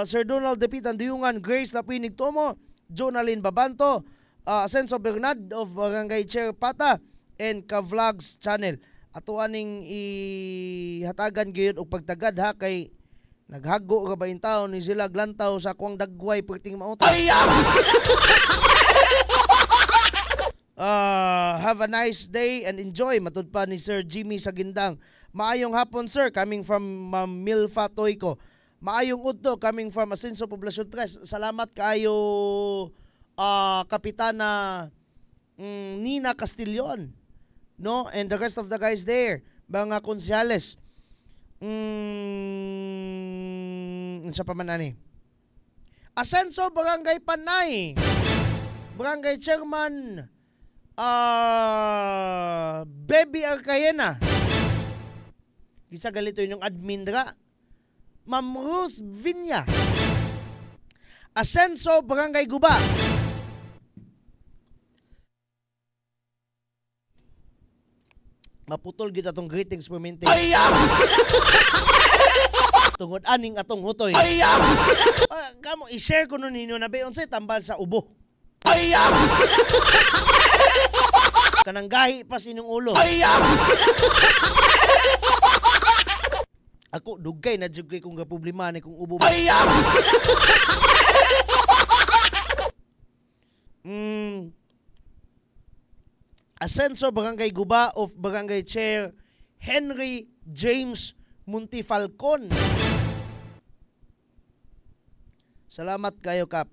Sir Donald Depitan Duyungan, Grace Lapinig Tomo, Jonalyn Babanto, Ascenso Bernard of Barangay Chair Pata, and Ka-Vlogs Channel. Ato aning ihatagan gyud og pagtagad ha kay naghago ra ba in taon ni sila glantaw sa kuang dagway perting mauta. Have a nice day and enjoy. Matud pa ni Sir Jimmy Sagindang. Maayong hapon sir, coming from Milfa Toyko. Maayong udto coming from Ascenso Poblacion 3. Salamat kaayo Kapitana Nina Castillon, no, and the rest of the guys there, mga konsyales. Sa pamanani. Ascenso Barangay Panay, Barangay Chairman Baby Arcayena. Isa galito yung admin dra. Ma'am Rose Vinya, Ascenso Barangay Guba. Maputol gid atong greetings permente. Tungod aning atong hutoy. Kamo i-share ko no ninyo na bayon sa tambal sa ubo. Kanang gahi pas inyong ulo. Ako dugay na jud kay kung gaproblema ni kung ubo. Ascenso Barangay Guba of Barangay Chair Henry James Muntifalcon. Salamat kayo Kap.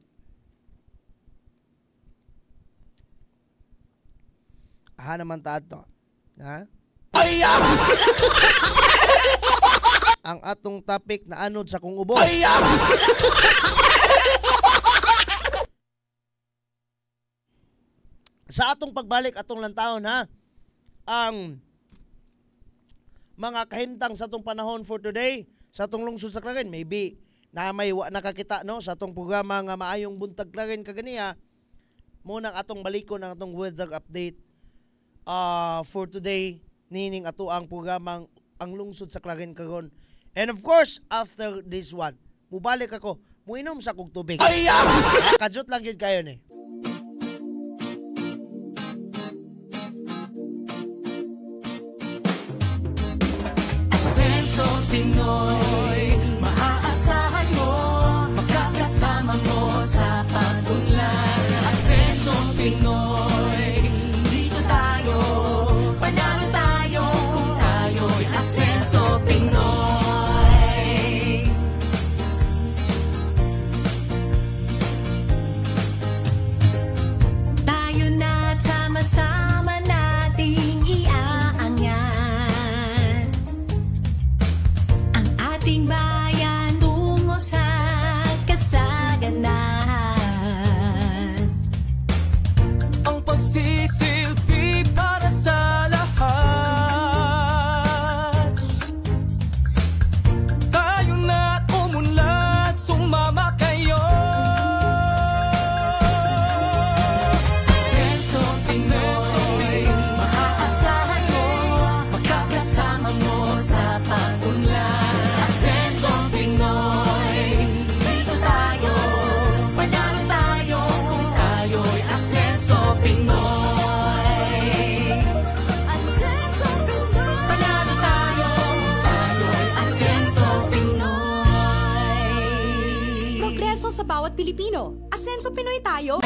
Aha naman taad to. Ha? Ang atong topic na anod sa kung ubo. Sa atong pagbalik atong lantawon ha, ang mga kahimtang sa atong panahon for today, sa atong lungsod sa Clarin, maybe na may nakakita no sa atong programa nga maayong buntag Clarin kaganiya, muna atong balikon ang atong weather update for today, nining ato ang programang ang lungsod sa Clarin karon. And of course, after this one, mubalik ako, muinom sa kog tubig. Kajot lang yun kayo ni. Ascenso Pinoy, maaasahan mo, makakasama mo sa pag-unlad. Ascenso Pinoy, dito tayo, panalo tayo, kung tayo'y Ascenso Pinoy. Tayo na sama-sama nating iaangat ang sa bawat Pilipino. Asenso Pinoy tayo!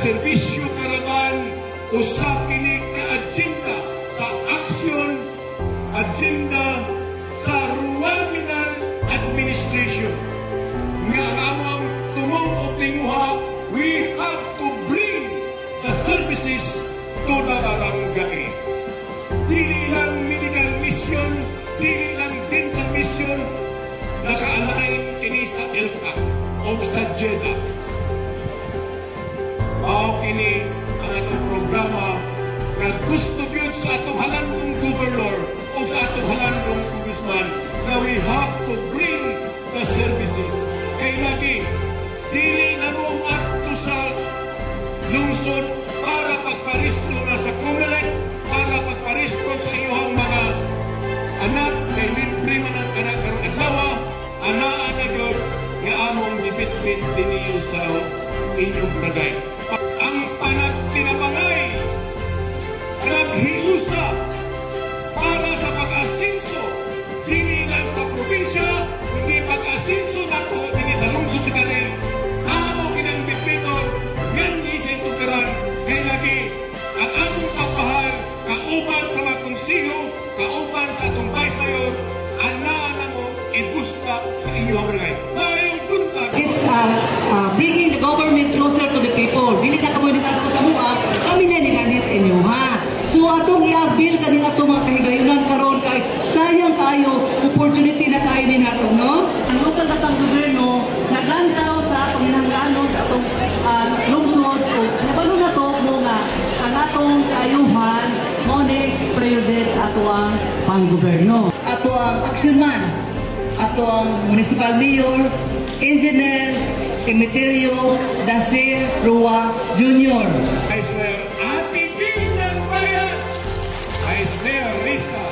serbisyo karaman usa kini ka-agenda sa aksyon agenda sa Rural Administration nga among tumong optinguha, we have to bring the services to the barangay. Dili lang medical mission, dili lang dental mission, naka-align kini sa ELCA o sa JEDA. Mao kini ang atong programa nga gusto gyud sa atong halandong governor o sa atong halandong congressman na we have to bring the services. Kay lagi, dili na mo ato sa lungsod para pagparisto na sa COMELEC, para pagparisto sa iyong mga anak, kay libre man ang anak karong adlaw, anaan na gyud nga among gibitbit diniyo sa inyong barangay. Ang panagtinabangay, naghiusa para sa pag-asinso, dili lang sa probinsya, kundi pag-asinso na po dili sa lungsod sa kanil. Amo kinang bitbiton, ngani sa itong karan, kay lagi, ang among kapahal, kauban sa mga konsiho, kauban sa atong vice mayor, anaan na mo, ibusta sa inyong barangay. Mayong buntag! It's bringing the government closer to the people. Dili na komunitar ko sa mga, kami na nilani sa inyo, ha? So atong i-avail kani atong mga kahigayunan karon kay sayang kayo opportunity na kayo ni nato, no? Ang lokal datang gobyerno naglantaw sa panginahanglanon sa atong lungsod o nabalo na to mo nga ang atong kaayuhan mo ni priority sa ato ang panggobyerno. Ato ang action man, ato ang municipal mayor, engineer Emeterio Dacer Rua Jr. Vice Mayor, Ate Bing ng Bayan, Vice Mayor Risa,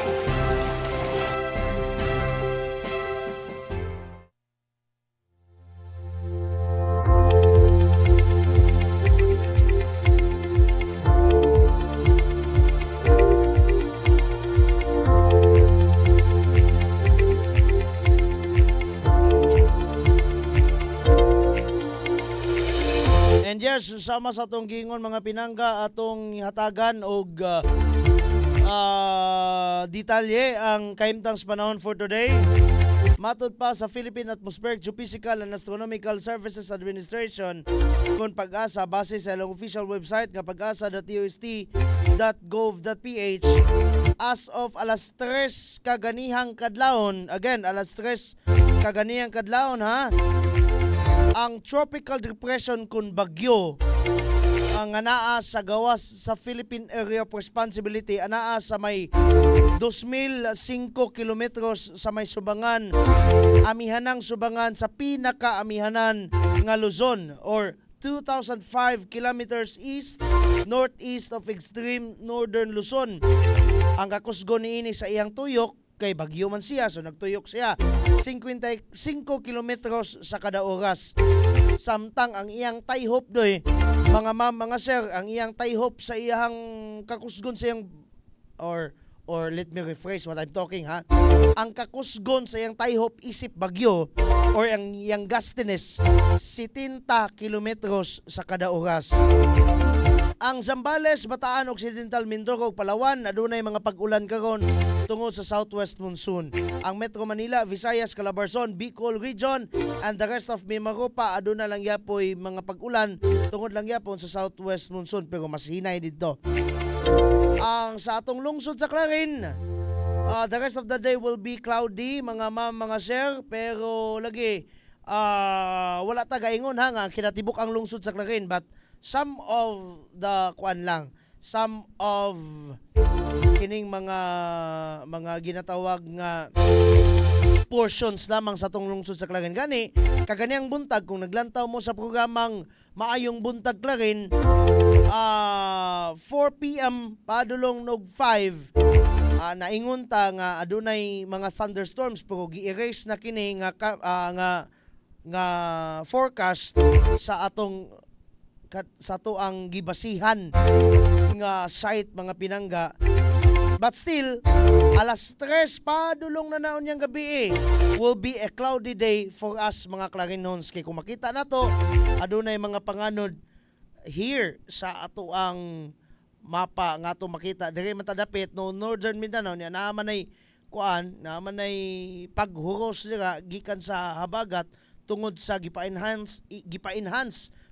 yes, sama sa atong gingon mga pinangga atong hatagan og detalye ang kahimtang sa panahon for today. Matod pa sa Philippine Atmospheric, Geophysical and Astronomical Services Administration kung pag-asa base sa ilang official website nga pag-asa.tost.gov.ph as of alas 3 kaganihang kadlawon, again alas 3 kaganihang kadlawon ha, ang tropical depression kun bagyo ang anaa sa gawas sa Philippine Area of Responsibility, anaa sa may 2,005 kilometros sa may subangan, amihanang subangan sa pinaka-amihanan nga Luzon, or 2,005 kilometers east northeast of extreme northern Luzon. Ang kakusgon niini sa iyang tuyok kay bagyo man siya, so nagtuyok siya 55 kilometros sa kada oras. Samtang ang iyang taihop doy, mga ma'am, mga sir, ang iyang taihop sa iyang kakusgon sa iyang or let me rephrase what I'm talking ha. Ang kakusgon sa iyang taihop isip bagyo or ang iyang gustiness 70 kilometros sa kada oras. Ang Zambales, Bataan, Occidental, Mindoro ug Palawan adunay mga pag-ulan karon tungod sa southwest monsoon. Ang Metro Manila, Visayas, Calabarzon, Bicol Region and the rest of Mimaropa aduna lang yapoy mga pag-ulan tungod lang yapon sa southwest monsoon pero mas hinay dito. Ang sa atong lungsod sa Clarin, the rest of the day will be cloudy mga ma'am, mga sir, pero lagi wala ta gaingon ha nga kinatibok ang lungsod sa Clarin, but some of the some of kining mga ginatawag nga portions lamang sa tong lungsod sa Clarin. Gani kaganiyang buntag kung naglantaw mo sa programang Maayong Buntag Clarin, 4 PM padulong nog 5, naingon ta nga adunay mga thunderstorms pero gi-erase na kini nga forecast sa atong ang gibasihan nga site mga pinangga. But still, alas 3 padulong na naon yang gabi will be a cloudy day for us mga Clarinons. Kay kung makita na to, adunay mga panganod here sa ato ang mapa nga to makita diri man ta dapit no Northern Mindanao niya naaman ay paghuros dira gikan sa habagat tungod sa gipa-enhance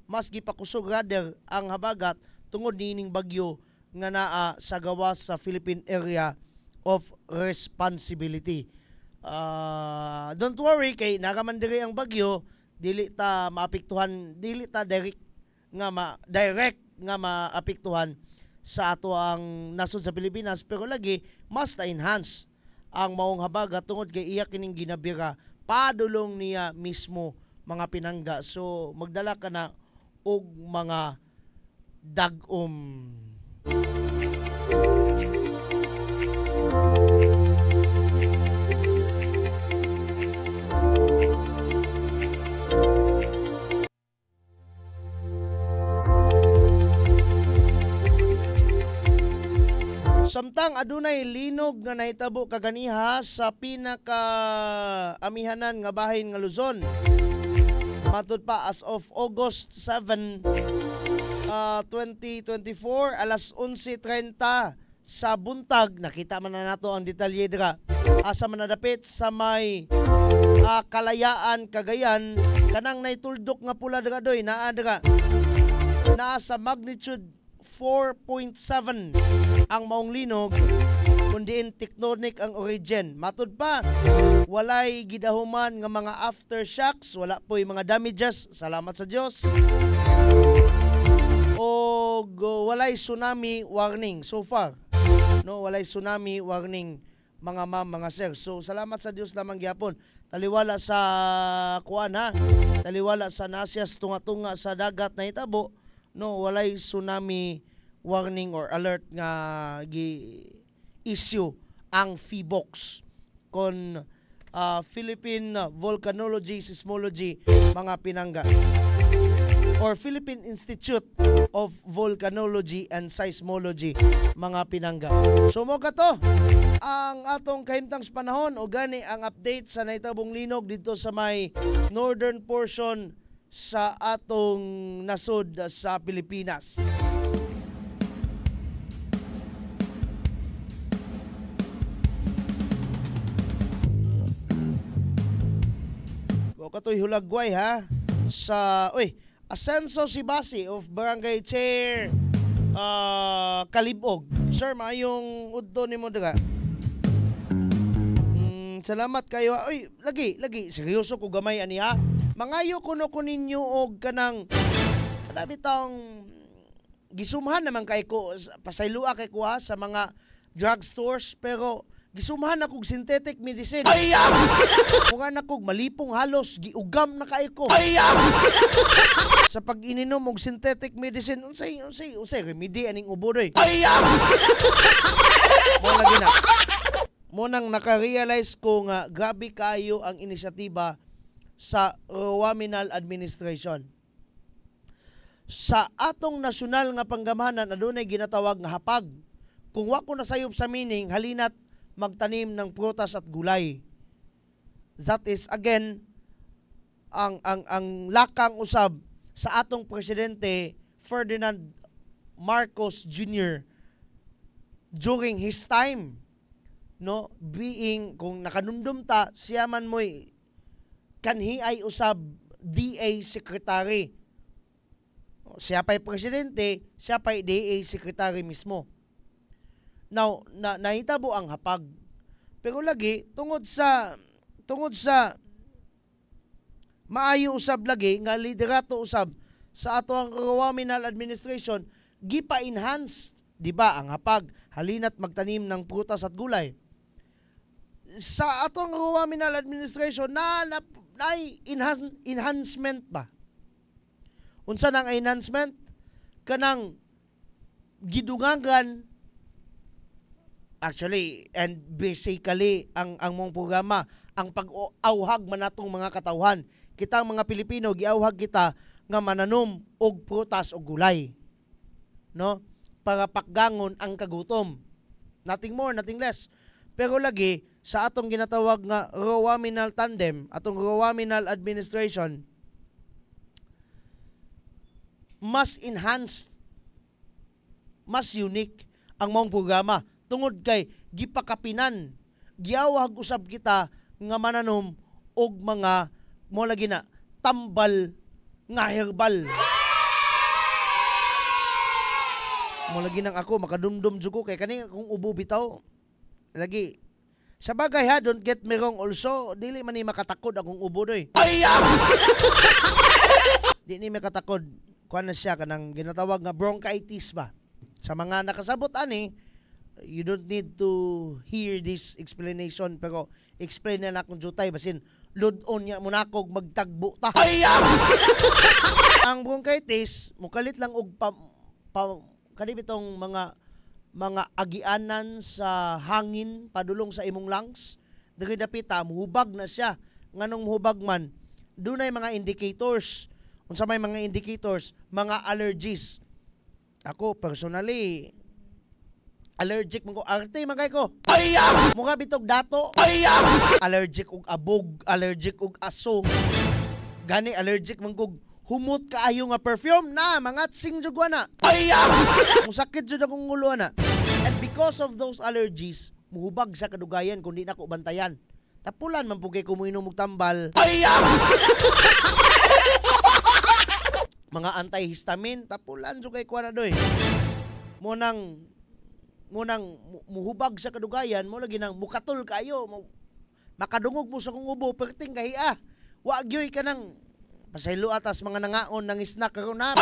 mas gipakusog rather ang habagat tungod nining bagyo nga naa sa gawas sa Philippine Area of Responsibility. Don't worry kay nagaman diri ang bagyo, dili ta maapektuhan, dili ta direct nga maapektuhan sa ato ang nasod sa Pilipinas, pero lagi mas na-enhance ang maong habagat tungod kay iya kining ginabira padulong niya mismo mga pinangga. So magdala ka na og mga dagom. Samtang adunay linog nga nahitabo kaganiha sa pinaka-amihanan nga bahin nga Luzon. Matud pa as of August 7, 2024, alas 11:30 sa buntag, nakita man na nato ang detalye dira. Asa man nadapit sa may Kalayaan, Cagayan, kanang naituldok nga pula dira doy, naa dira. Naa sa magnitude 4.7 ang maong linog, kundiin tectonic ang origin. Matud pa, walay gidahuman nga mga aftershocks, wala po'y mga damages, salamat sa Diyos. O walay tsunami warning so far. No, walay tsunami warning mga ma'am, mga sir. So salamat sa Diyos lamang gyapon. Taliwala sa kuan ha. Taliwala sa nasyas tunga-tunga sa dagat na hitabo. No, walay tsunami warning or alert nga issue ang PHIVOLCS kon Philippine Volcanology Seismology mga pinangga, or Philippine Institute of Volcanology and Seismology mga pinangga. So mo kato ang atong kahimtang sa panahon o gani ang update sa nahitabong linog dito sa may northern portion sa atong nasod sa Pilipinas. Katoy hulagway ha sa Asenso Sibasi of Barangay Chair Kalibog. Sir, maayong udto nimo daga. Salamat kayo. Lagi seryoso ko gamay ani ha. Mangayo kuno ko ninyo og kanang kadabi taong gisumhan naman kay ko pasaylua kay ko ha, sa mga drugstores, pero gisumhan akong synthetic medicine. Mga nakog malipong halos giugam na kay ko. Sa pag-ininom og synthetic medicine, unsay remedy aning ubo doy. Mo lagi na. Mo nang naka-realize ko nga grabe kayo ang inisyatiba sa Rowaminal Administration. Sa atong nasyonal nga panggamahanan adunay ginatawag nga hapag. Kung wa ko nasayop sa meaning, halina't magtanim ng prutas at gulay. That is again ang lakang usab sa atong presidente Ferdinand Marcos Jr. during his time, no, being kung nakanumdum ta siya man mo'y kanhi ay usab DA secretary. Siya pa'y presidente, siya pa'y DA secretary mismo. Now, nahitabo ang hapag. Pero lagi, tungod sa maayo usab lagi, nga liderato usab sa ato ang Rowaminal Administration, gipa-enhance, di ba, ang hapag, halina't magtanim ng prutas at gulay. Sa atong Rowaminal Administration, na enhancement ba? Unsa nang enhancement? Kanang gidungagan. Actually, and basically, ang mong programa, ang pag-auhag man natong mga katawhan. Kita mga Pilipino, giauhag kita nga mananom og prutas o gulay. No? Para pakgangon ang kagutom. Nothing more, nothing less. Pero lagi, sa atong ginatawag nga Rowaminal Tandem, atong Rowaminal Administration, mas enhanced, mas unique ang mong programa. Tungod kay gipakapinan, giawag usab kita nga mananom og mga mo lagi na tambal nga herbal. Mo lagi nang ako makadumdum jud ko kay kani kung ubo bitaw. Lagi sa bagay ha, don't get me wrong also, dili man ni makatakod akong ubo doy. Di ni makatakod kuan na siya kanang ginatawag nga bronchitis ba. Sa mga nakasabot ani, you don't need to hear this explanation, pero explain na akong jutay basin load-on niya muna kog magtagbo ta. Ang bronchitis mukalit lang og kanibitong mga agianan sa hangin padulong sa imong lungs. Diri dapita muhubag na siya. Nganong muhubag man, dunay mga indicators. Unsa may mga indicators, mga allergies. Ako personally allergic man ko. Arte man kay ko. Mukha bitog dato. Allergic og abog, allergic og aso. Gani allergic man ko humot kaayo nga perfume na mga tsing jud na. Kung sakit jud akong ulo na. And because of those allergies, muhubag sa kadugayan kundi na ko bantayan. Tapulan man pugay ko muinom og tambal. Mga antihistamine, tapulan jud kay kuana doy. Munang muhubag sa kadugayan, mo lagi nang mukatol kayo, makadungog mo sa kong ubo, perting kahiya. Wa gyoy ka nang pasaylo atas mga nangaon ng snack karon na.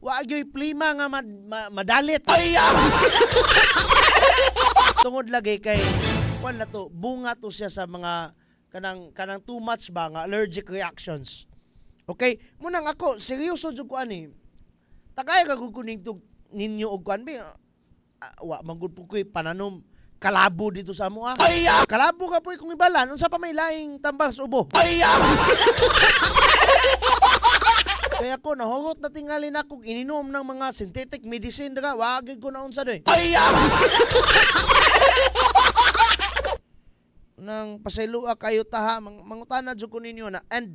Wa gyoy plima nga madalit. Tungod lagi kay kuan na to, bunga to siya sa mga kanang too much ba nga allergic reactions. Okay, munang ako seryoso jud ko ani. Tagay ka gud kuning ninyo og kuan ba. Wa manggod po ko'y pananom kalabo dito sa amo. Kalabo ka po kung ibalan, unsa pa may laing tambal sa ubo. Kaya ko nahugot na tingali na kung ininom ng mga synthetic medicine daga, wagig ko na unsa doy. Nang pasaylua kayo taha, mangutana jud ko ninyo na. And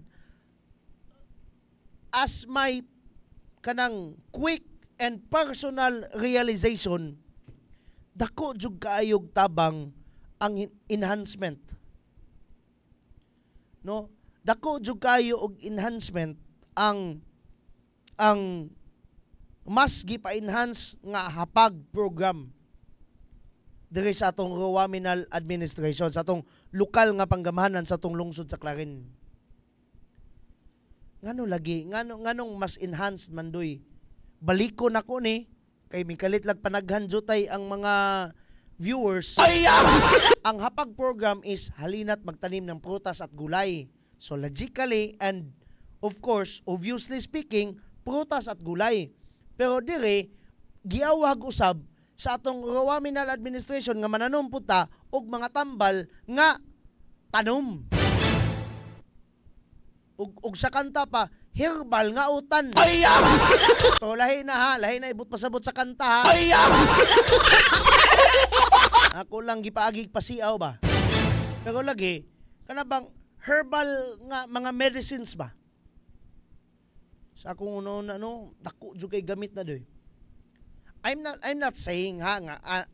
as my kanang quick and personal realization, dako jud kaayog tabang ang enhancement. No? Dako jud kayo og enhancement ang mas gipa-enhance nga hapag program diri sa atong Rowaminal administration, sa atong lokal nga panggamahanan sa atong lungsod sa Clarin. Ngano lagi, nganong mas enhanced man doy. Baliko nako ni kay mikalit lag panaghan jutay ang mga viewers. Ang hapag program is halina't magtanim ng prutas at gulay. So logically and of course, obviously speaking, prutas at gulay. Pero dire giawag usab sa atong Rowaminal administration nga mananom puta og mga tambal nga tanom. Ug sa kanta pa, herbal nga utan. Pero lahi na ibut pasabot sa kanta ha. Ako lang gipaagig pasiaw ba. Pero lagi kana bang herbal nga mga medicines ba? Sa akong una dako jud kay gamit na doy. I'm not saying nga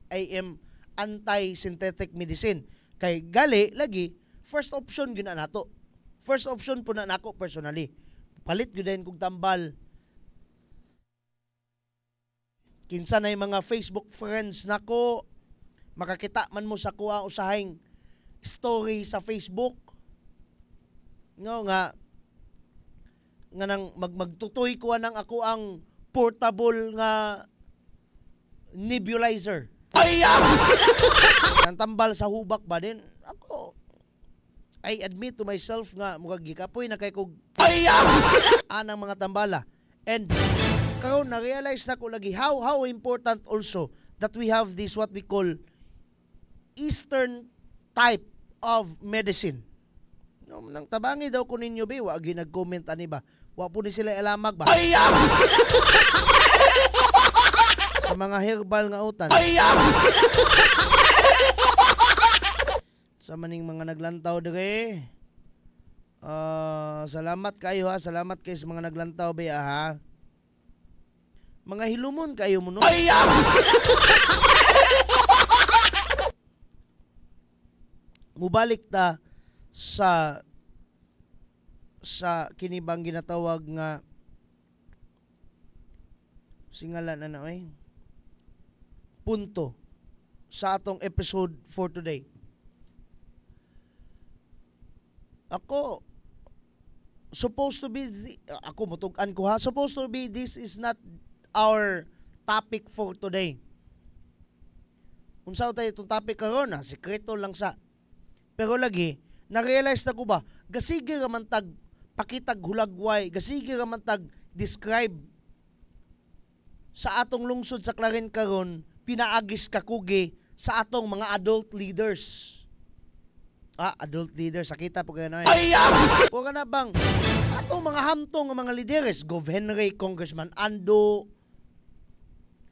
I am anti-synthetic medicine. Kay gali lagi first option gyud na nato. First option po na nako personally. Palit gyud din kog tambal. Kinsa na yung mga Facebook friends nako, makakita man mo sa kuha usahing story sa Facebook. Nga nang magtutoy ko nang ako ang portable nga nebulizer. Ang tambal sa hubak ba din? Ako, I admit to myself nga mukha gikapoy na kay kog anang mga tambala. And karon na-realize na ko lagi how important also that we have this what we call Eastern type of medicine. No, nang tabangi daw ko ninyo ba, wa nag-comment ani ba? Wa po ni sila ilamag ba? Sa mga herbal nga utan. Sa maning mga naglantaw dire. Salamat kayo ha. Salamat kayo sa mga naglantaw ba ha. Mga hilumon kayo mo no. Mubalik ta sa kinibang ginatawag nga singalan na punto sa atong episode for today. Ako supposed to be this is not our topic for today. Unsa tayo itong topic karon na sikreto lang sa. Pero lagi na-realize na ko ba gasige ra man tag pakitag hulagway, gasige ra man tag describe sa atong lungsod sa Clarin karon pinaagis kakugi sa atong mga adult leaders. Adult leaders, sakita po kayo na yun. Po ka na bang atong mga hamtong mga leaders, Gov. Henry, Congressman Ando,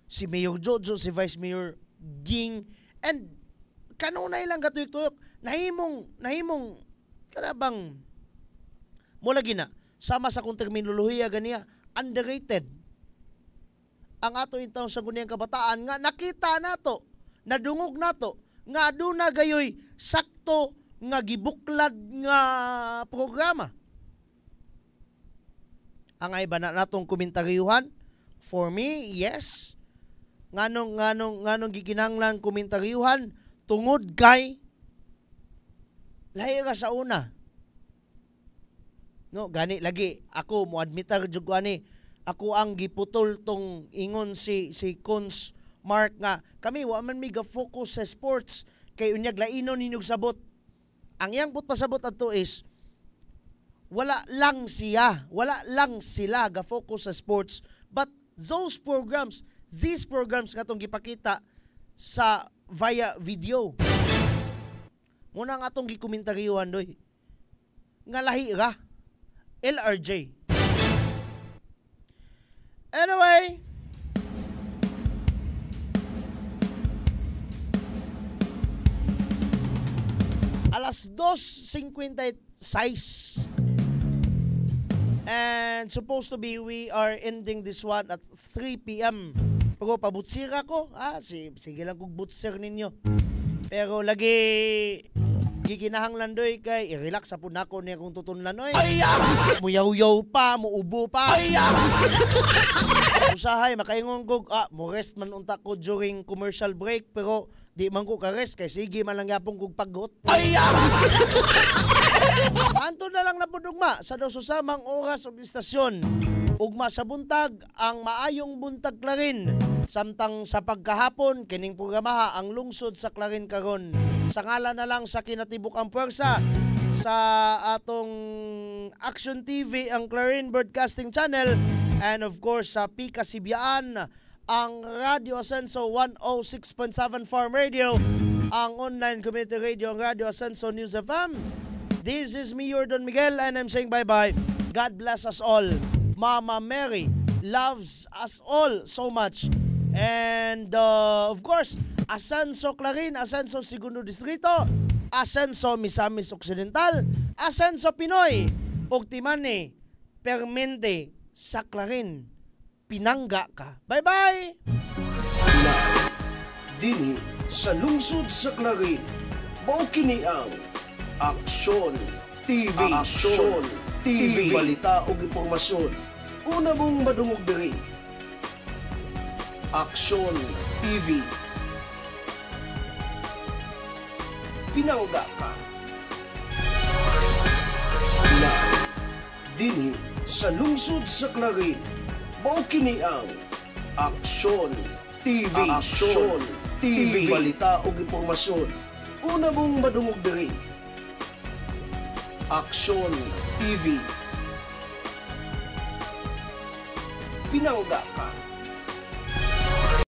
si Mayor Jojo, si Vice Mayor Ging, and kanunay lang katuyok-tuyok, nahimong kana bang mo lagi na, sama sa kong terminolohiya ganiya, underrated. Ang ato intawon sa guniyang kabataan nga nakita nato, nadungog nato nga aduna gayoy sakto nga gibuklad nga programa. Ang ay ba na natong komentaryuhan? For me, yes. Nganong gikinahanglan komentaryuhan tungod kay lahi ra sa una. No, gani lagi ako mo admitar jud ani. Ako ang giputol tong ingon si Cons Mark nga kami wa man mi ga-focus sa sports kay unyag lainon ninyog sabot. Ang iyang pasabot adto is wala lang sila ga-focus sa sports, but these programs nga tong gipakita sa via video. Muna nga atong gikomentaryohan doy. Nga lahi ra LRJ. Anyway, alas 2:56 And supposed to be we are ending this one at 3 p.m. Pero pabutsir ako. Sige lang kung butsir ninyo. Pero lagi gikinahanglan doy kay i-relax sa punako niya kung tutunlan oy. Muyaw-yaw pa, muubo pa. Usahay makaingon kog mo rest man unta ko during commercial break pero di man ko ka-rest kay sige man lang yapon kog pagot. Anto na lang napudugma sa daw susamang oras ug istasyon. Ugma sa buntag ang maayong buntag Clarin. Samtang sa pagkahapon kining programaha ang lungsod sa Clarin karon. Sa ngalan na lang sa kinatibuk-ang puwersa sa atong Action TV ang Clarin Broadcasting Channel and of course sa Pika Sibyaan ang Radio Asenso 106.7 Farm Radio, ang online community radio ang Radio Asenso News FM. This is me, Jordan Miguel, and I'm saying bye-bye. God bless us all. Mama Mary loves us all so much. And of course, Asenso Clarin, Asenso Segundo Distrito, Asenso Misamis Occidental, Asenso Pinoy, Octimane, Permente, sa Clarin. Pinangga ka. Bye-bye! Dini sa lungsod sa Clarin, mao kini ang Aksyon TV. Aksyon TV. Balita o impormasyon. Una mong madungog diri. Aksyon TV. Pinangga ka. Dini sa lungsod sa Clarin, mao kini ang Aksyon TV. Aksyon TV. Balita o impormasyon. Una mong madungog diri. Aksyon TV. Pinangga ka.